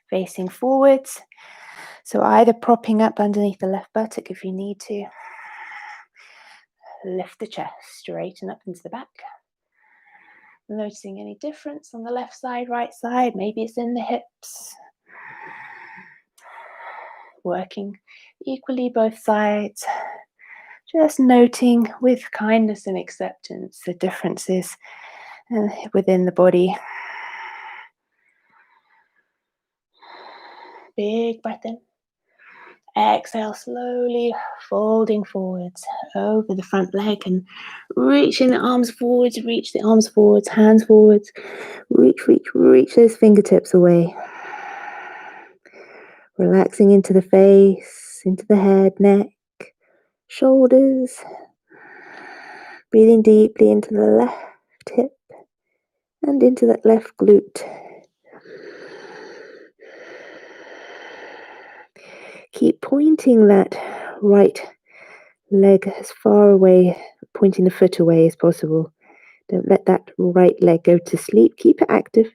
Facing forwards. So either propping up underneath the left buttock if you need to. Lift the chest, straighten up into the back. Noticing any difference on the left side, right side. Maybe it's in the hips. Working equally both sides. Just noting with kindness and acceptance the differences within the body. Big breath in. Exhale, slowly folding forwards over the front leg and reaching the arms forwards, reach the arms forwards, hands forwards. Reach those fingertips away. Relaxing into the face, into the head, neck, shoulders. Breathing deeply into the left hip and into that left glute. Keep pointing that right leg as far away, pointing the foot away as possible. Don't let that right leg go to sleep. Keep it active.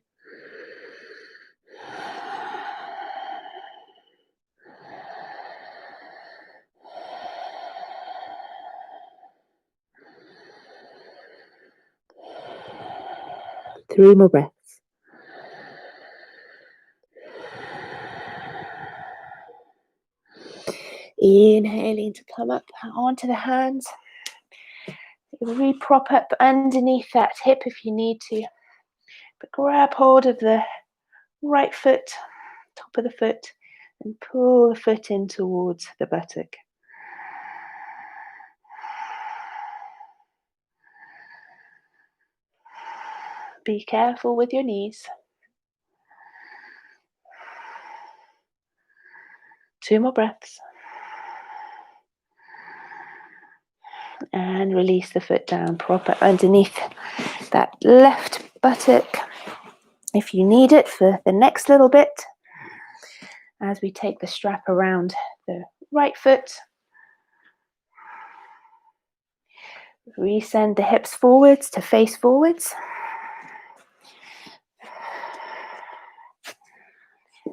Three more breaths. Inhaling to come up onto the hands. Re-prop up underneath that hip if you need to. But grab hold of the right foot, top of the foot, and pull the foot in towards the buttock. Be careful with your knees. 2 more breaths. And release the foot down, prop it underneath that left buttock if you need it for the next little bit. As we take the strap around the right foot, resend the hips forwards to face forwards.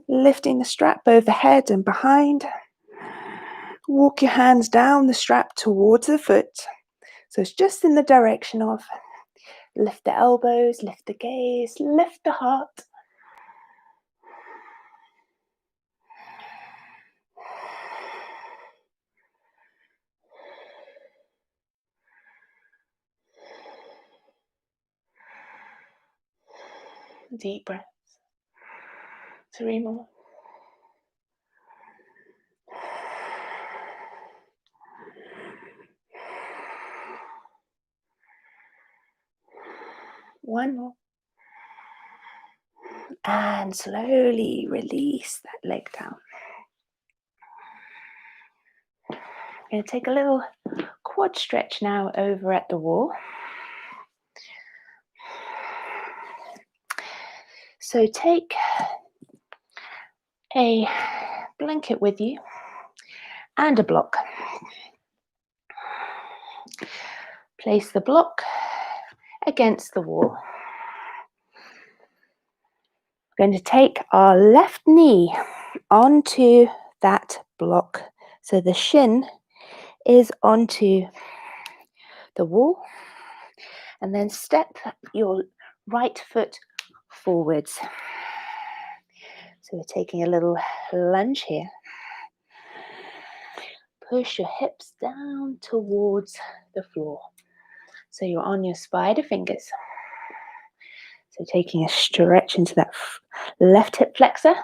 Lifting the strap overhead and behind. Walk your hands down the strap towards the foot. So it's just in the direction of lift the elbows, lift the gaze, lift the heart. Deep breaths. 3 more. One more. And slowly release that leg down. I'm going to take a little quad stretch now over at the wall. So take a blanket with you and a block. Place the block against the wall. We're going to take our left knee onto that block. So the shin is onto the wall. And then step your right foot forwards. So we're taking a little lunge here. Push your hips down towards the floor. So you're on your spider fingers. So taking a stretch into that left hip flexor.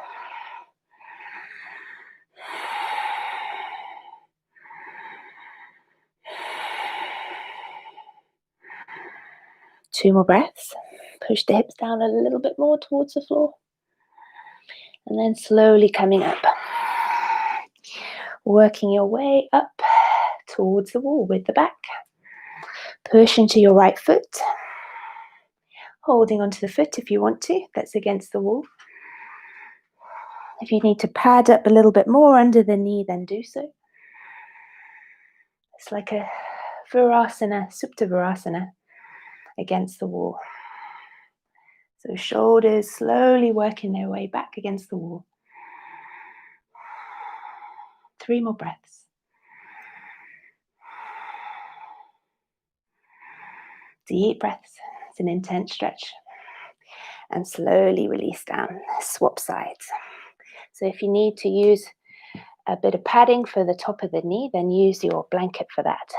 Two more breaths. Push the hips down a little bit more towards the floor. And then slowly coming up. Working your way up towards the wall with the back. Push into your right foot. Holding onto the foot if you want to. That's against the wall. If you need to pad up a little bit more under the knee, then do so. It's like a Virasana, Supta Virasana against the wall. So shoulders slowly working their way back against the wall. 3 more breaths. Deep breaths. It's an intense stretch. And slowly release down. Swap sides. So if you need to use a bit of padding for the top of the knee, then use your blanket for that.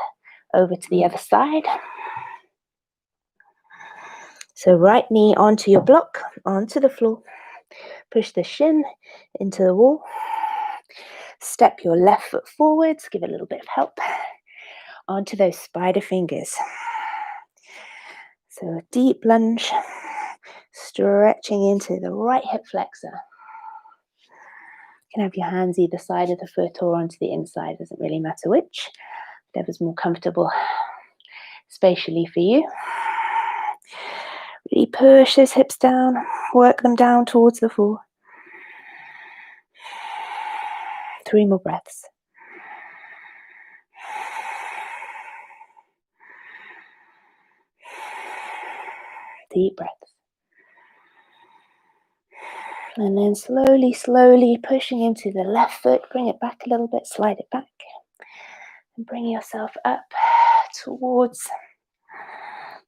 Over to the other side. So right knee onto your block, onto the floor. Push the shin into the wall. Step your left foot forwards. Give it a little bit of help. Onto those spider fingers. So a deep lunge. Stretching into the right hip flexor. You can have your hands either side of the foot or onto the inside. Doesn't really matter which. Whatever's more comfortable spatially for you. Really push those hips down. Work them down towards the floor. 3 more breaths. Deep breaths. And then slowly, slowly pushing into the left foot. Bring it back a little bit. Slide it back. And bring yourself up towards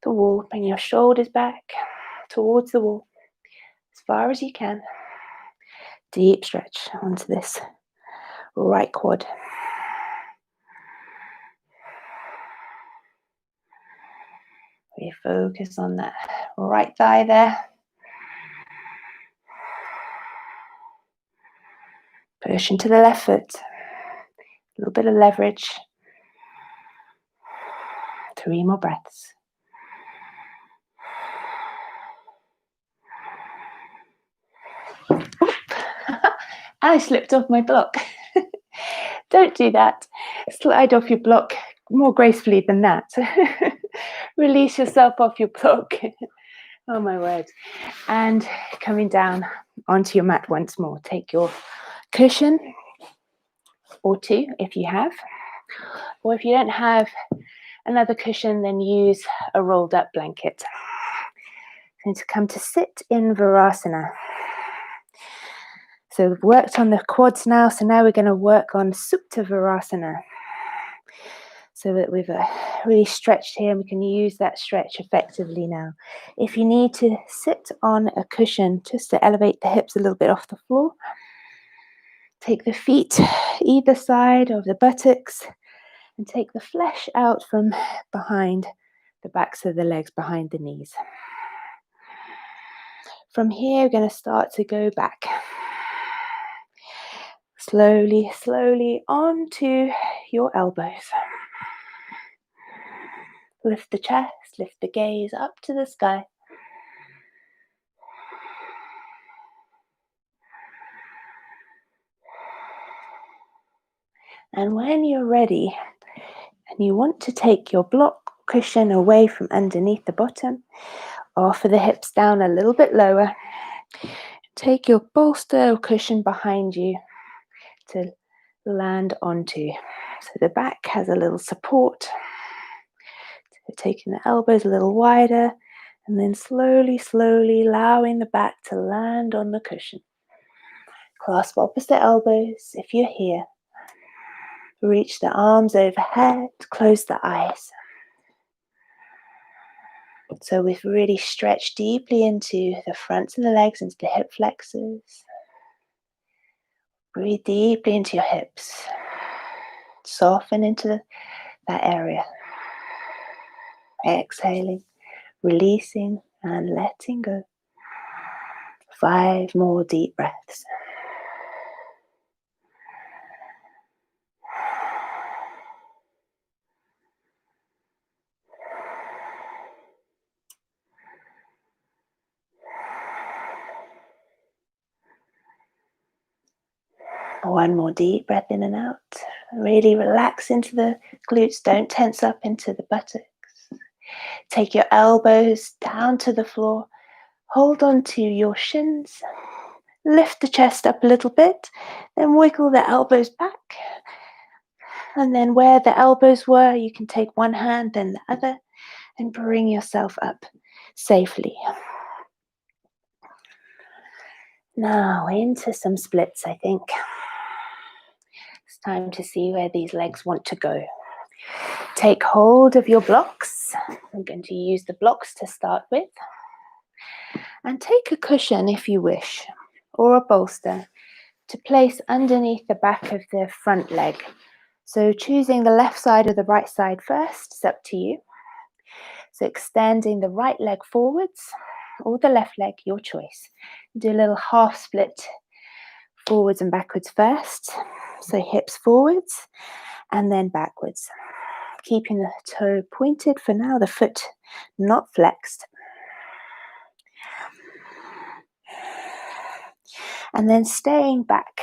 the wall. Bring your shoulders back towards the wall. As far as you can. Deep stretch onto this right quad. Really focus on that right thigh there. Push into the left foot. A little bit of leverage. 3 more breaths. I slipped off my block. Don't do that. Slide off your block more gracefully than that. Release yourself off your block. Oh my word. And coming down onto your mat once more. Take your cushion or 2 if you have. Or if you don't have another cushion, then use a rolled up blanket. Going to come to sit in Virasana. So we've worked on the quads now, so now we're going to work on Supta Virasana. So that we've really stretched here, and we can use that stretch effectively now. If you need to sit on a cushion just to elevate the hips a little bit off the floor, take the feet either side of the buttocks and take the flesh out from behind the backs of the legs, behind the knees. From here, we're going to start to go back. Slowly, slowly onto your elbows. Lift the chest, lift the gaze up to the sky. And when you're ready, and you want to take your block cushion away from underneath the bottom, offer the hips down a little bit lower. Take your bolster or cushion behind you to land onto. So the back has a little support. So taking the elbows a little wider, and then slowly, slowly allowing the back to land on the cushion. Clasp opposite elbows if you're here. Reach the arms overhead, close the eyes. So we've really stretched deeply into the fronts of the legs, into the hip flexors. Breathe deeply into your hips. Soften into that area. Exhaling, releasing and letting go. 5 more deep breaths. One more deep breath in and out. Really relax into the glutes. Don't tense up into the buttocks. Take your elbows down to the floor. Hold on to your shins. Lift the chest up a little bit. Then wiggle the elbows back. And then where the elbows were, you can take one hand, then the other, and bring yourself up safely. Now into some splits, I think. It's time to see where these legs want to go. Take hold of your blocks. I'm going to use the blocks to start with. And take a cushion if you wish, or a bolster, to place underneath the back of the front leg. So choosing the left side or the right side first, it's up to you. So extending the right leg forwards, or the left leg, your choice. Do a little half split forwards and backwards first. So hips forwards and then backwards. Keeping the toe pointed for now, the foot not flexed. And then staying back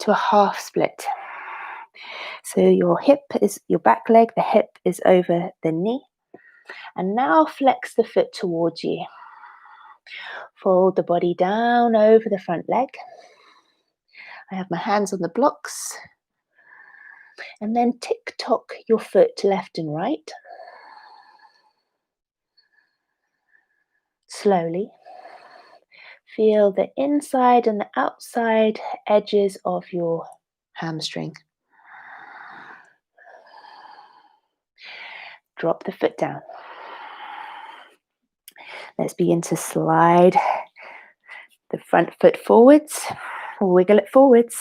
to a half split. So your back leg, the hip is over the knee. And now flex the foot towards you. Fold the body down over the front leg. I have my hands on the blocks. And then tick-tock your foot left and right. Slowly. Feel the inside and the outside edges of your hamstring. Drop the foot down. Let's begin to slide the front foot forwards. Wiggle it forwards.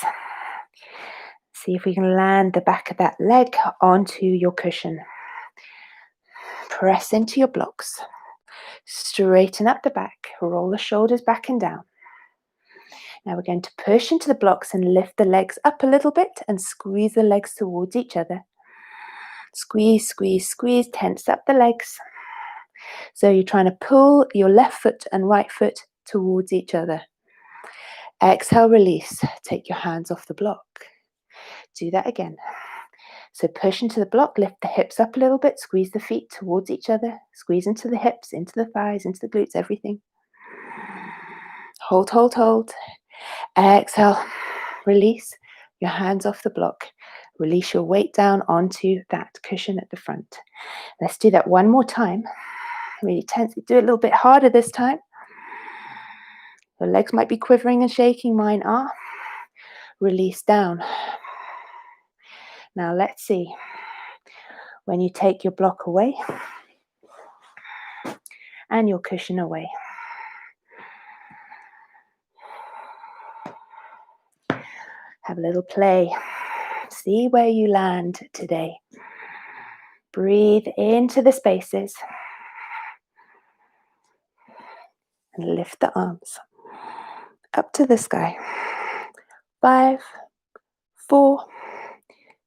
See if we can land the back of that leg onto your cushion. Press into your blocks. Straighten up the back. Roll the shoulders back and down. Now we're going to push into the blocks and lift the legs up a little bit and squeeze the legs towards each other. Squeeze, squeeze, squeeze. Tense up the legs. So you're trying to pull your left foot and right foot towards each other. Exhale, release. Take your hands off the block. Do that again. So push into the block, lift the hips up a little bit, squeeze the feet towards each other, squeeze into the hips, into the thighs, into the glutes, everything. Hold, hold, hold. Exhale, release your hands off the block. Release your weight down onto that cushion at the front. Let's do that one more time. Really tense. Do it a little bit harder this time. Your legs might be quivering and shaking. Mine are. Release down. Now let's see. When you take your block away and your cushion away. Have a little play. See where you land today. Breathe into the spaces. And lift the arms up to the sky. 5, 4,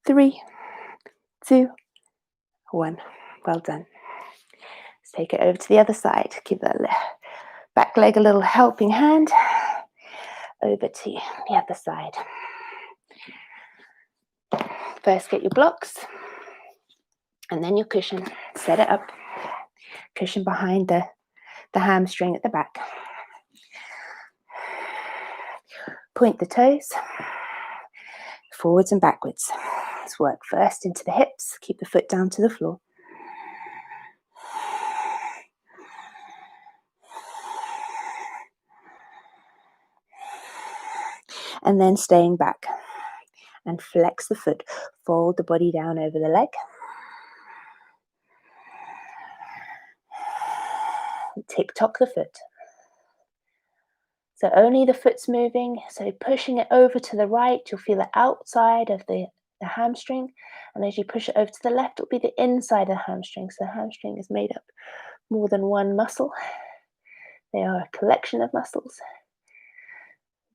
3, 2, 1. Well done. Let's take it over to the other side. Give that back leg a little helping hand. Over to the other side. First get your blocks and then your cushion. Set it up. Cushion behind the hamstring at the back. Point the toes. Forwards and backwards. Let's work first into the hips. Keep the foot down to the floor. And then staying back. And flex the foot. Fold the body down over the leg. Tick-tock the foot. So only the foot's moving. So pushing it over to the right, you'll feel the outside of the hamstring. And as you push it over to the left, it'll be the inside of the hamstring. So the hamstring is made up more than one muscle. They are a collection of muscles.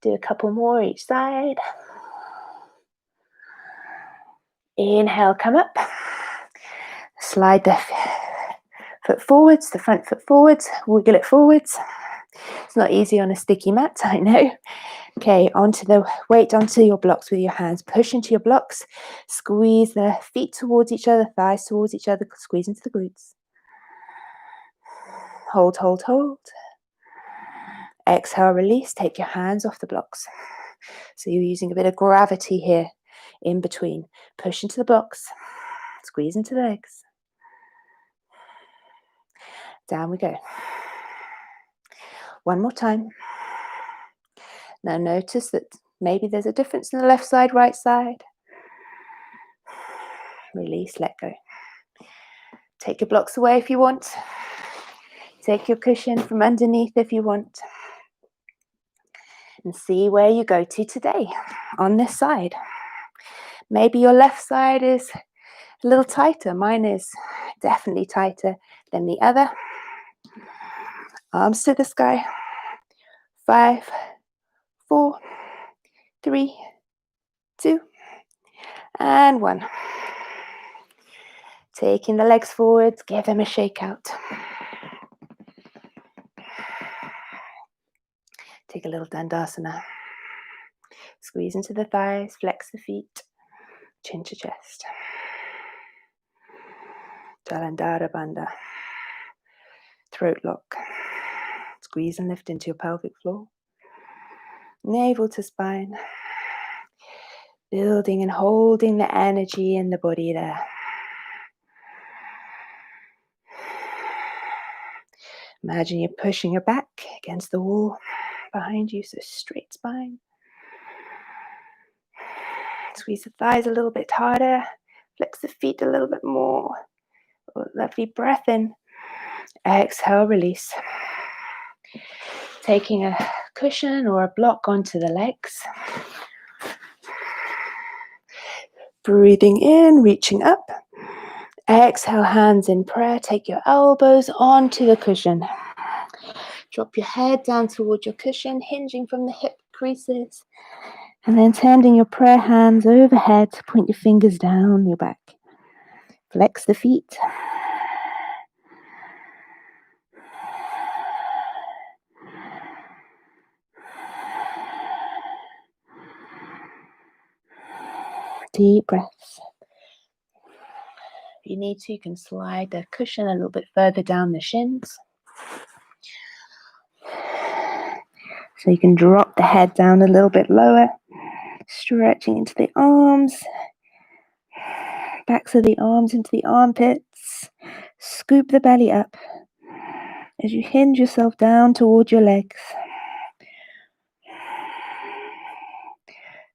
Do a couple more each side. Inhale, come up. Slide the foot forwards, the front foot forwards. Wiggle it forwards. It's not easy on a sticky mat, I know. Okay, onto the weight, onto your blocks with your hands. Push into your blocks. Squeeze the feet towards each other, thighs towards each other. Squeeze into the glutes. Hold, hold, hold. Exhale, release. Take your hands off the blocks. So you're using a bit of gravity here in between. Push into the blocks. Squeeze into the legs. Down we go. One more time. Now notice that maybe there's a difference in the left side, right side. Release, let go. Take your blocks away if you want. Take your cushion from underneath if you want. And see where you go to today on this side. Maybe your left side is a little tighter. Mine is definitely tighter than the other. Arms to the sky. 5, 4, 3, 2, and 1. Taking the legs forwards, give them a shake out. Take a little Dandasana. Squeeze into the thighs, flex the feet, chin to chest. Jalandhara Bandha. Throat lock. Squeeze and lift into your pelvic floor. Navel to spine. Building and holding the energy in the body there. Imagine you're pushing your back against the wall behind you, so straight spine. Squeeze the thighs a little bit harder. Flex the feet a little bit more. Lovely breath in. Exhale, release. Taking a cushion or a block onto the legs. Breathing in, reaching up. Exhale, hands in prayer. Take your elbows onto the cushion. Drop your head down towards your cushion, hinging from the hip creases. And then turning your prayer hands overhead, point your fingers down your back. Flex the feet. Deep breaths. If you need to, you can slide the cushion a little bit further down the shins. So you can drop the head down a little bit lower, stretching into the arms, backs of the arms into the armpits. Scoop the belly up as you hinge yourself down towards your legs.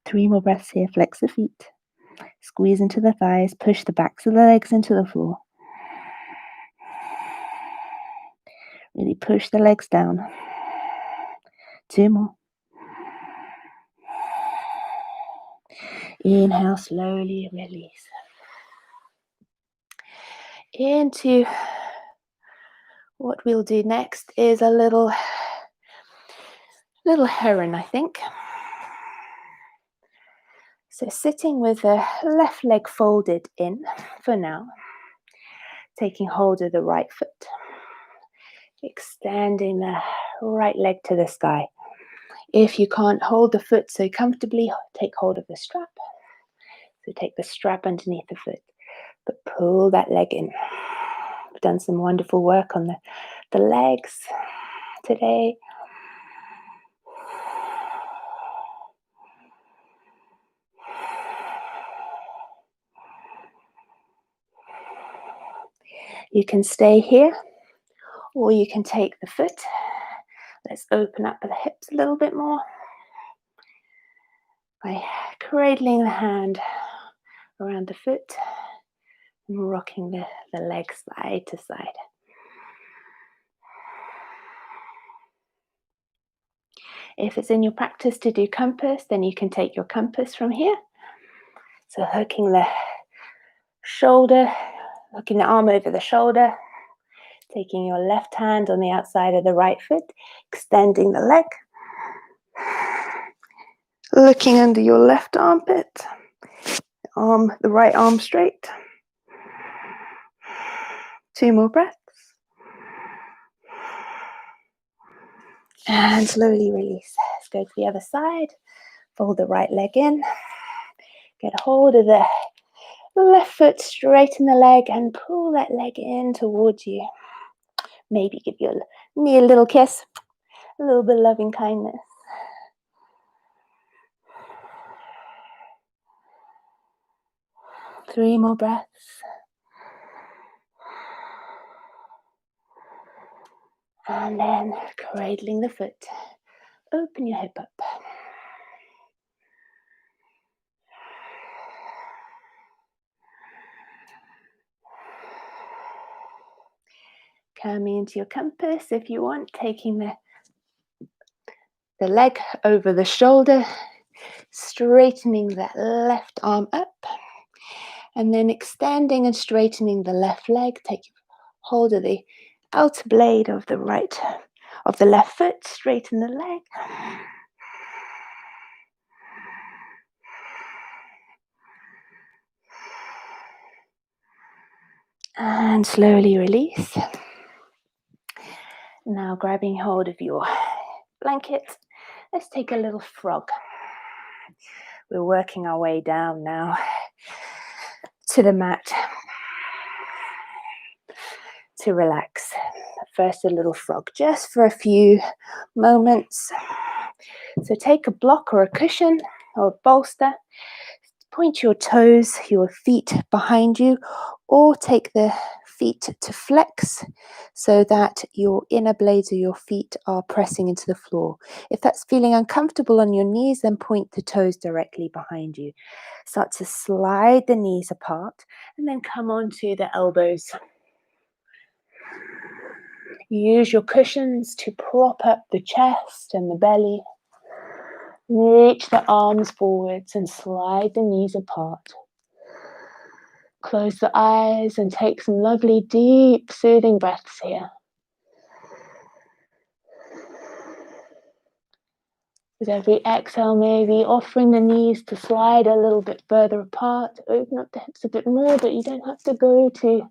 3 more breaths here. Flex the feet. Squeeze into the thighs. Push the backs of the legs into the floor. Really push the legs down. 2 more. Inhale, slowly release. Into what we'll do next is a little heron, I think. So sitting with the left leg folded in for now, taking hold of the right foot, extending the right leg to the sky. If you can't hold the foot so comfortably, take hold of the strap. So take the strap underneath the foot, but pull that leg in. We've done some wonderful work on the legs today. You can stay here, or you can take the foot. Let's open up the hips a little bit more by cradling the hand around the foot and rocking the leg side to side. If it's in your practice to do compass, then you can take your compass from here. So hooking the shoulder, hooking the arm over the shoulder, taking your left hand on the outside of the right foot, extending the leg, looking under your left armpit, the right arm straight. 2 more breaths. And slowly release. Let's go to the other side. Fold the right leg in. Get hold of the left foot, straighten the leg and pull that leg in towards you. Maybe give your knee a little kiss, a little bit of loving kindness. Three more breaths. And then cradling the foot. Open your hip up. Coming into your compass if you want, taking the leg over the shoulder, straightening that left arm up, and then extending and straightening the left leg. Take hold of the outer blade of the left foot, straighten the leg. And slowly release. Now grabbing hold of your blanket, let's take a little frog. We're working our way down now to the mat to relax. First, a little frog, just for a few moments. So take a block or a cushion or a bolster. Point your toes, your feet behind you, or take the feet to flex so that your inner blades of your feet are pressing into the floor. If that's feeling uncomfortable on your knees, then point the toes directly behind you. Start to slide the knees apart and then come onto the elbows. Use your cushions to prop up the chest and the belly. Reach the arms forwards and slide the knees apart. Close the eyes and take some lovely, deep, soothing breaths here. With every exhale, maybe offering the knees to slide a little bit further apart, open up the hips a bit more, but you don't have to go to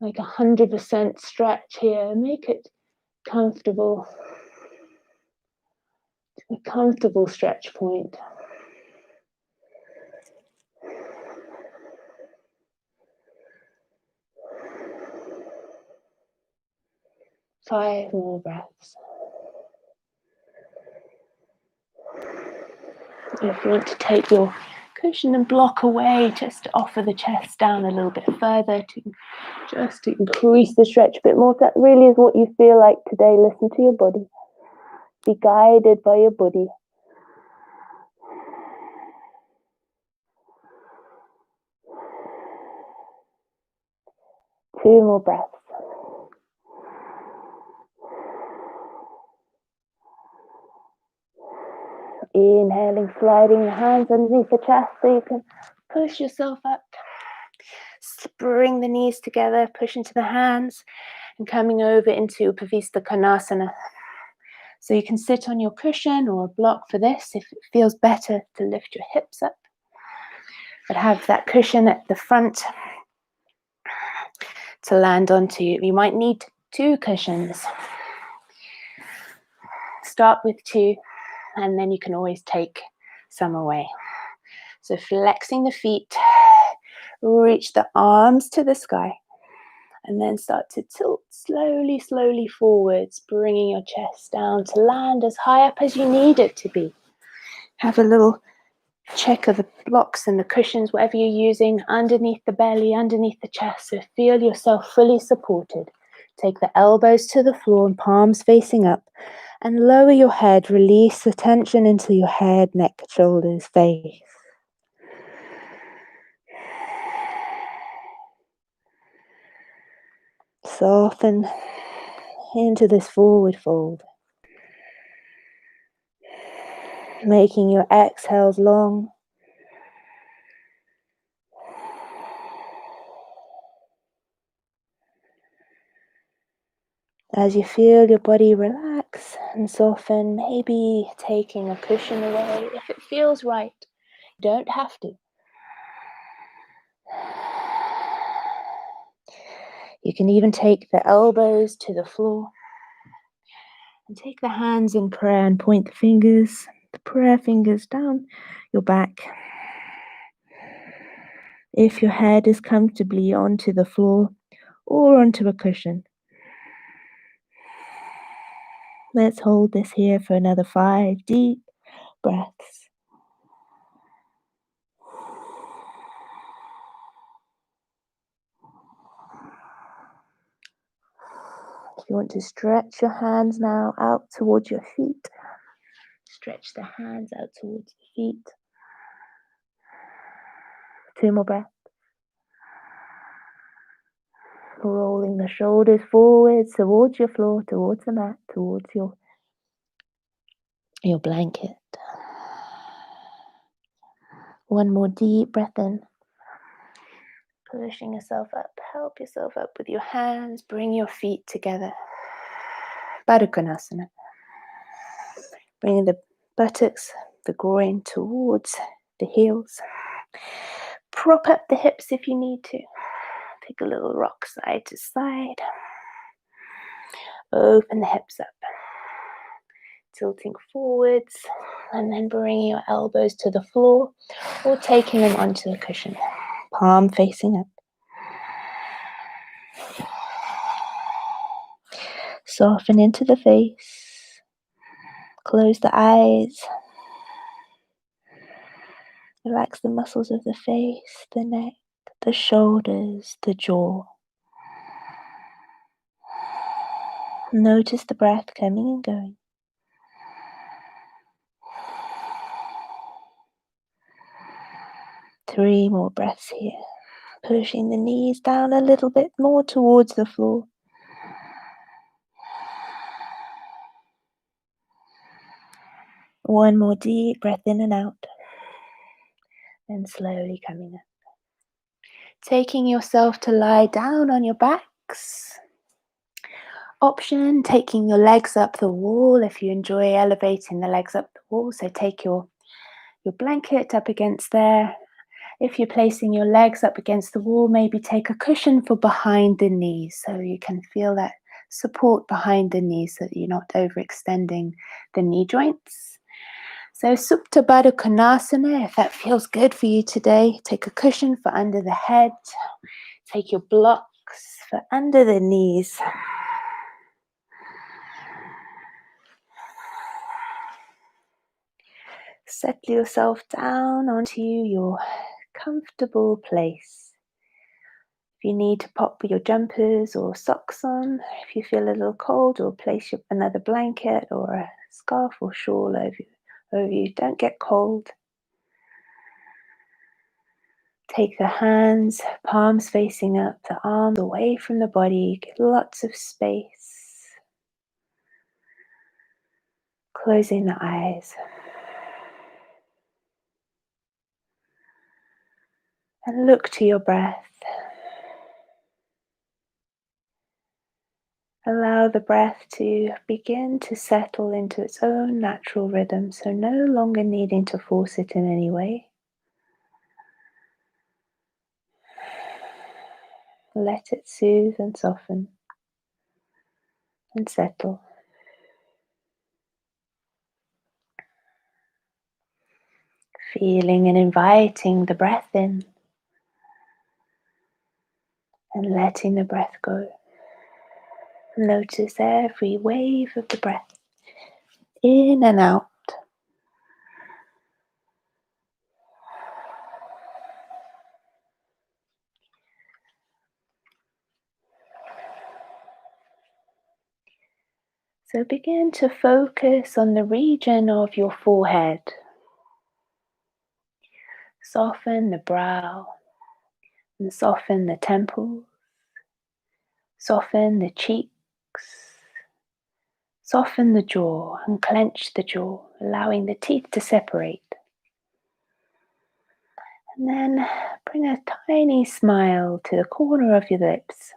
like 100% stretch here. Make it comfortable. A comfortable stretch point. Five more breaths. If you want to take your cushion and block away, just to offer the chest down a little bit further, just to increase the stretch a bit more. If that really is what you feel like today, listen to your body. Be guided by your body. Two more breaths. Inhaling, sliding the hands underneath the chest so you can push yourself up. Bring the knees together, push into the hands, and coming over into Upavista Konasana. So you can sit on your cushion or a block for this if it feels better to lift your hips up. But have that cushion at the front to land onto. You might need two cushions. Start with two, and then you can always take some away. So flexing the feet, reach the arms to the sky, and then start to tilt slowly, slowly forwards, bringing your chest down to land as high up as you need it to be. Have a little check of the blocks and the cushions, whatever you're using, underneath the belly, underneath the chest, so feel yourself fully supported. Take the elbows to the floor and palms facing up, and lower your head. Release the tension into your head, neck, shoulders, face. Soften into this forward fold, making your exhales long. As you feel your body relax and soften, maybe taking a cushion away if it feels right. You don't have to. You can even take the elbows to the floor and take the hands in prayer and point the prayer fingers down your back. If your head is comfortably onto the floor or onto a cushion. Let's hold this here for another 5 deep breaths. If you want to stretch your hands now out towards your feet, stretch the hands out towards the feet. 2 more breaths. Rolling the shoulders forwards towards your floor, towards the mat, towards your blanket. 1 more deep breath in. Pushing yourself up. Help yourself up with your hands. Bring your feet together. Baddha Konasana. Bring the buttocks, the groin towards the heels. Prop up the hips if you need to. Take a little rock side to side. Open the hips up. Tilting forwards, and then bringing your elbows to the floor or taking them onto the cushion. Palm facing up. Soften into the face. Close the eyes. Relax the muscles of the face, the neck, the shoulders, the jaw. Notice the breath coming and going. Three more breaths here. Pushing the knees down a little bit more towards the floor. One more deep breath in and out. And slowly coming up. Taking yourself to lie down on your backs. Option, taking your legs up the wall if you enjoy elevating the legs up the wall. So take your blanket up against there. If you're placing your legs up against the wall, maybe take a cushion for behind the knees so you can feel that support behind the knees so that you're not overextending the knee joints. So Supta Baddha Konasana, if that feels good for you today, take a cushion for under the head. Take your blocks for under the knees. Settle yourself down onto your comfortable place. If you need to pop your jumpers or socks on, if you feel a little cold, or place another blanket or a scarf or shawl over you, don't get cold. Take the hands, palms facing up, the arms away from the body, get lots of space. Closing the eyes. And look to your breath. Allow the breath to begin to settle into its own natural rhythm, so no longer needing to force it in any way. Let it soothe and soften and settle. Feeling and inviting the breath in and letting the breath go. Notice every wave of the breath in and out. So begin to focus on the region of your forehead. Soften the brow and soften the temples. Soften the cheeks. Soften the jaw and clench the jaw, allowing the teeth to separate. And then bring a tiny smile to the corner of your lips.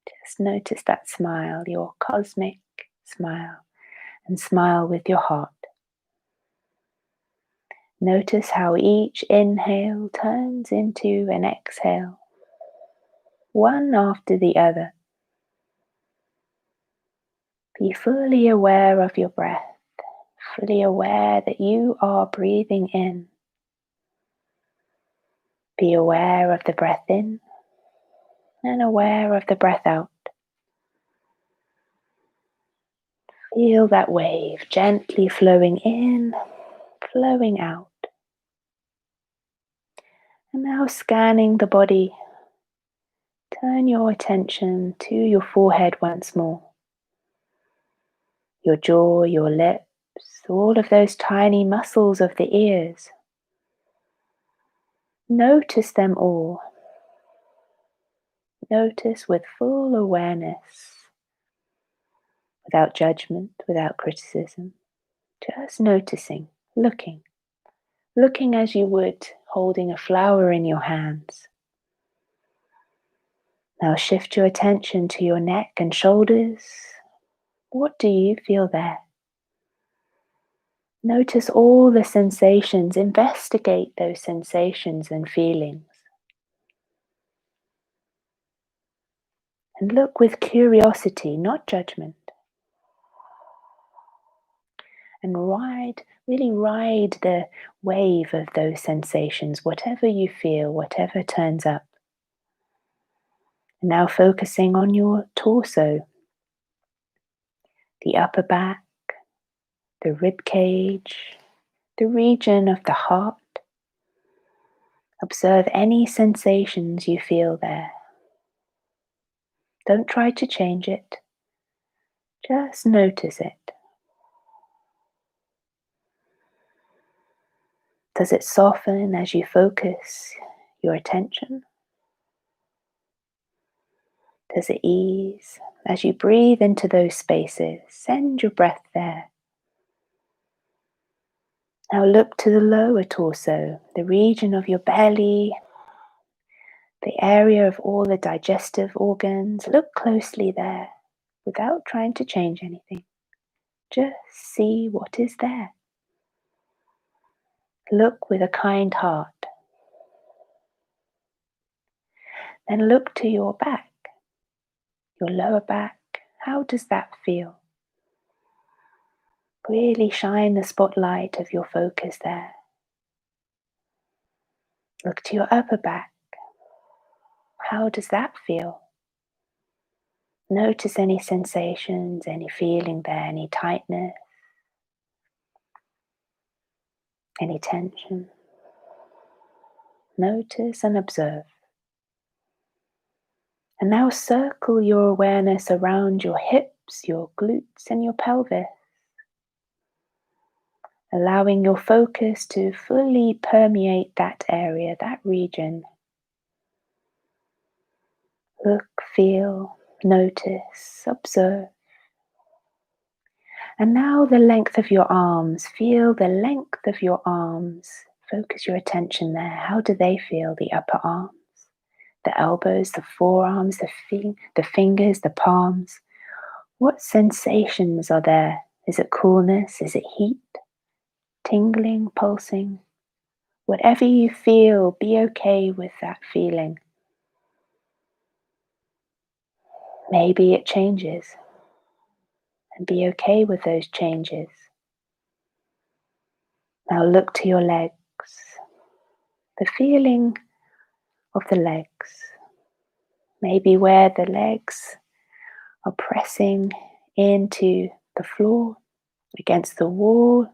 Just notice that smile, your cosmic smile, and smile with your heart. Notice how each inhale turns into an exhale, one after the other. Be fully aware of your breath, fully aware that you are breathing in. Be aware of the breath in and aware of the breath out. Feel that wave gently flowing in, flowing out. And now scanning the body, turn your attention to your forehead once more. Your jaw, your lips, all of those tiny muscles of the ears. Notice them all. Notice with full awareness, without judgment, without criticism. Just noticing, looking as you would holding a flower in your hands. Now shift your attention to your neck and shoulders. What do you feel there? Notice all the sensations. Investigate those sensations and feelings. And look with curiosity, not judgment. And really ride the wave of those sensations, whatever you feel, whatever turns up. And now focusing on your torso, the upper back, the rib cage, the region of the heart. Observe any sensations you feel there. Don't try to change it. Just notice it. Does it soften as you focus your attention? Does it ease as you breathe into those spaces? Send your breath there. Now look to the lower torso, the region of your belly, The area of all the digestive organs, look closely there without trying to change anything. Just see what is there. Look with a kind heart. Then look to your back, your lower back. How does that feel? Really shine the spotlight of your focus there. Look to your upper back. How does that feel? Notice any sensations, any feeling there, any tightness, any tension. Notice and observe. And now circle your awareness around your hips, your glutes, and your pelvis, allowing your focus to fully permeate that area, that region. Look, feel, notice, observe. And now the length of your arms. Feel the length of your arms. Focus your attention there. How do they feel? The upper arms, the elbows, the forearms, the fingers, the palms. What sensations are there? Is it coolness? Is it heat? Tingling, pulsing? Whatever you feel, be okay with that feeling. Maybe it changes, and be okay with those changes. Now look to your legs. The feeling of the legs. Maybe where the legs are pressing into the floor, against the wall,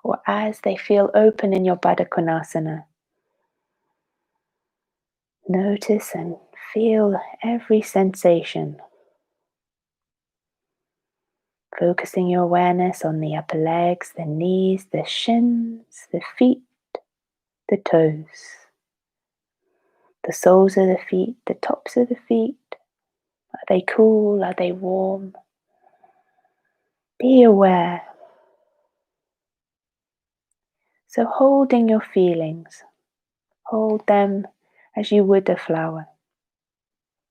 or as they feel open in your Baddha Konasana. Notice and feel every sensation. Focusing your awareness on the upper legs, the knees, the shins, the feet, the toes, the soles of the feet, the tops of the feet. Are they cool? Are they warm? Be aware. So holding your feelings, hold them as you would a flower.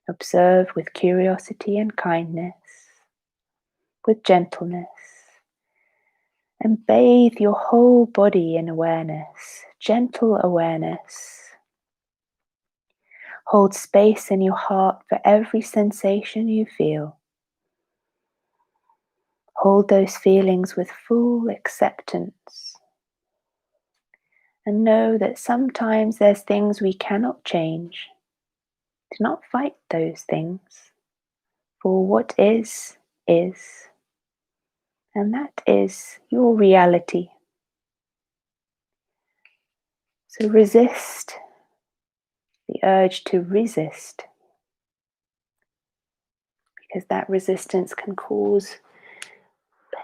Observe with curiosity and kindness, with gentleness, and bathe your whole body in awareness, gentle awareness. Hold space in your heart for every sensation you feel. Hold those feelings with full acceptance. And know that sometimes there's things we cannot change. Do not fight those things. For what is. And that is your reality. So resist the urge to resist, because that resistance can cause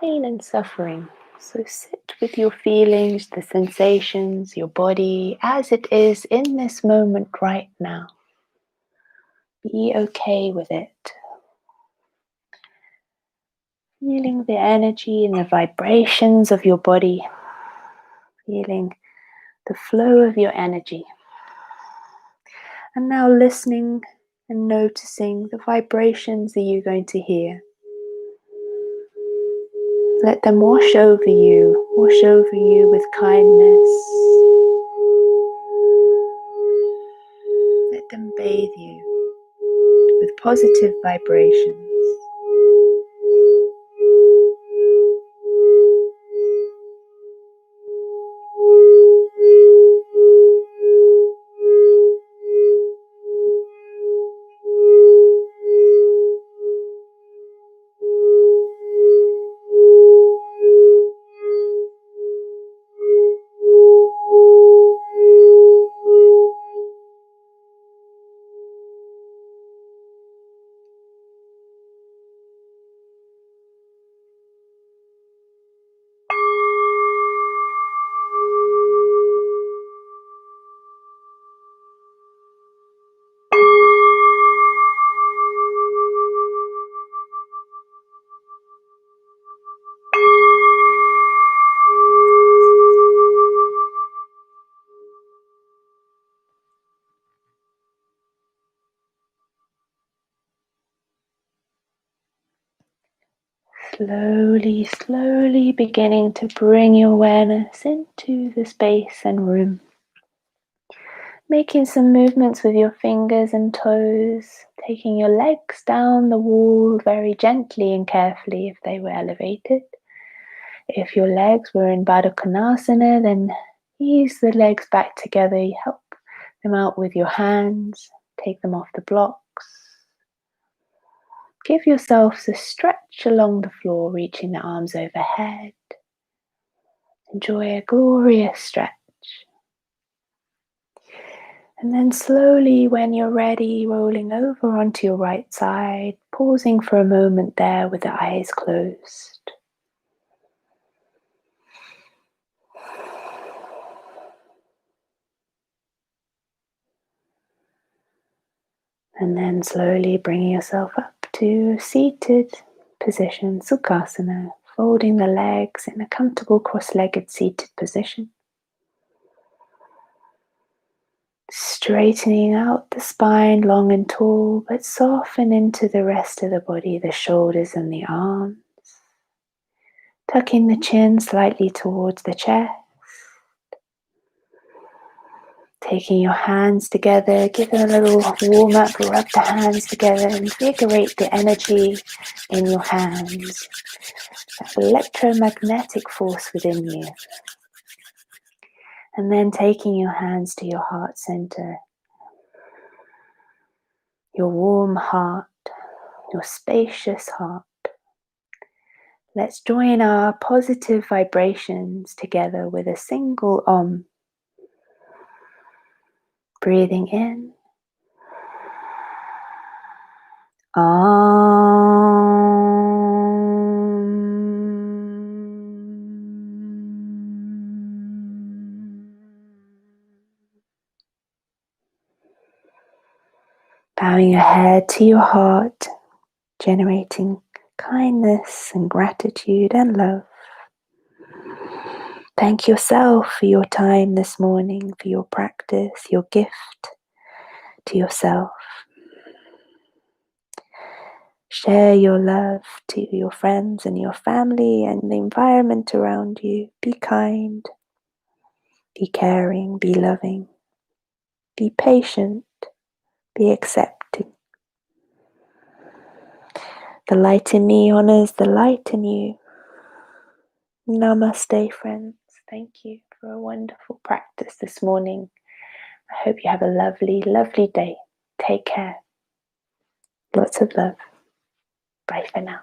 pain and suffering. So sit with your feelings, the sensations, your body as it is in this moment right now. Be okay with it. Feeling the energy and the vibrations of your body. Feeling the flow of your energy. And now listening and noticing the vibrations that you're going to hear. Let them wash over you with kindness. Let them bathe you with positive vibrations. Slowly, slowly beginning to bring your awareness into the space and room. Making some movements with your fingers and toes, taking your legs down the wall very gently and carefully if they were elevated. If your legs were in Baddha Konasana, then ease the legs back together. You help them out with your hands, take them off the blocks. Give yourselves a stretch along the floor, reaching the arms overhead. Enjoy a glorious stretch. And then slowly, when you're ready, rolling over onto your right side, pausing for a moment there with the eyes closed. And then slowly bringing yourself up to seated position, Sukhasana, folding the legs in a comfortable cross-legged seated position. Straightening out the spine long and tall, but soften into the rest of the body, the shoulders and the arms. Tucking the chin slightly towards the chest. Taking your hands together, give them a little warm up, rub the hands together, invigorate the energy in your hands. That electromagnetic force within you. And then taking your hands to your heart center, your warm heart, your spacious heart. Let's join our positive vibrations together with a single Om. Breathing in. Bowing your head to your heart, generating kindness and gratitude and love. Thank yourself for your time this morning, for your practice, your gift to yourself. Share your love to your friends and your family and the environment around you. Be kind, be caring, be loving, be patient, be accepting. The light in me honors the light in you. Namaste, friends. Thank you for a wonderful practice this morning. I hope you have a lovely, lovely day. Take care. Lots of love. Bye for now.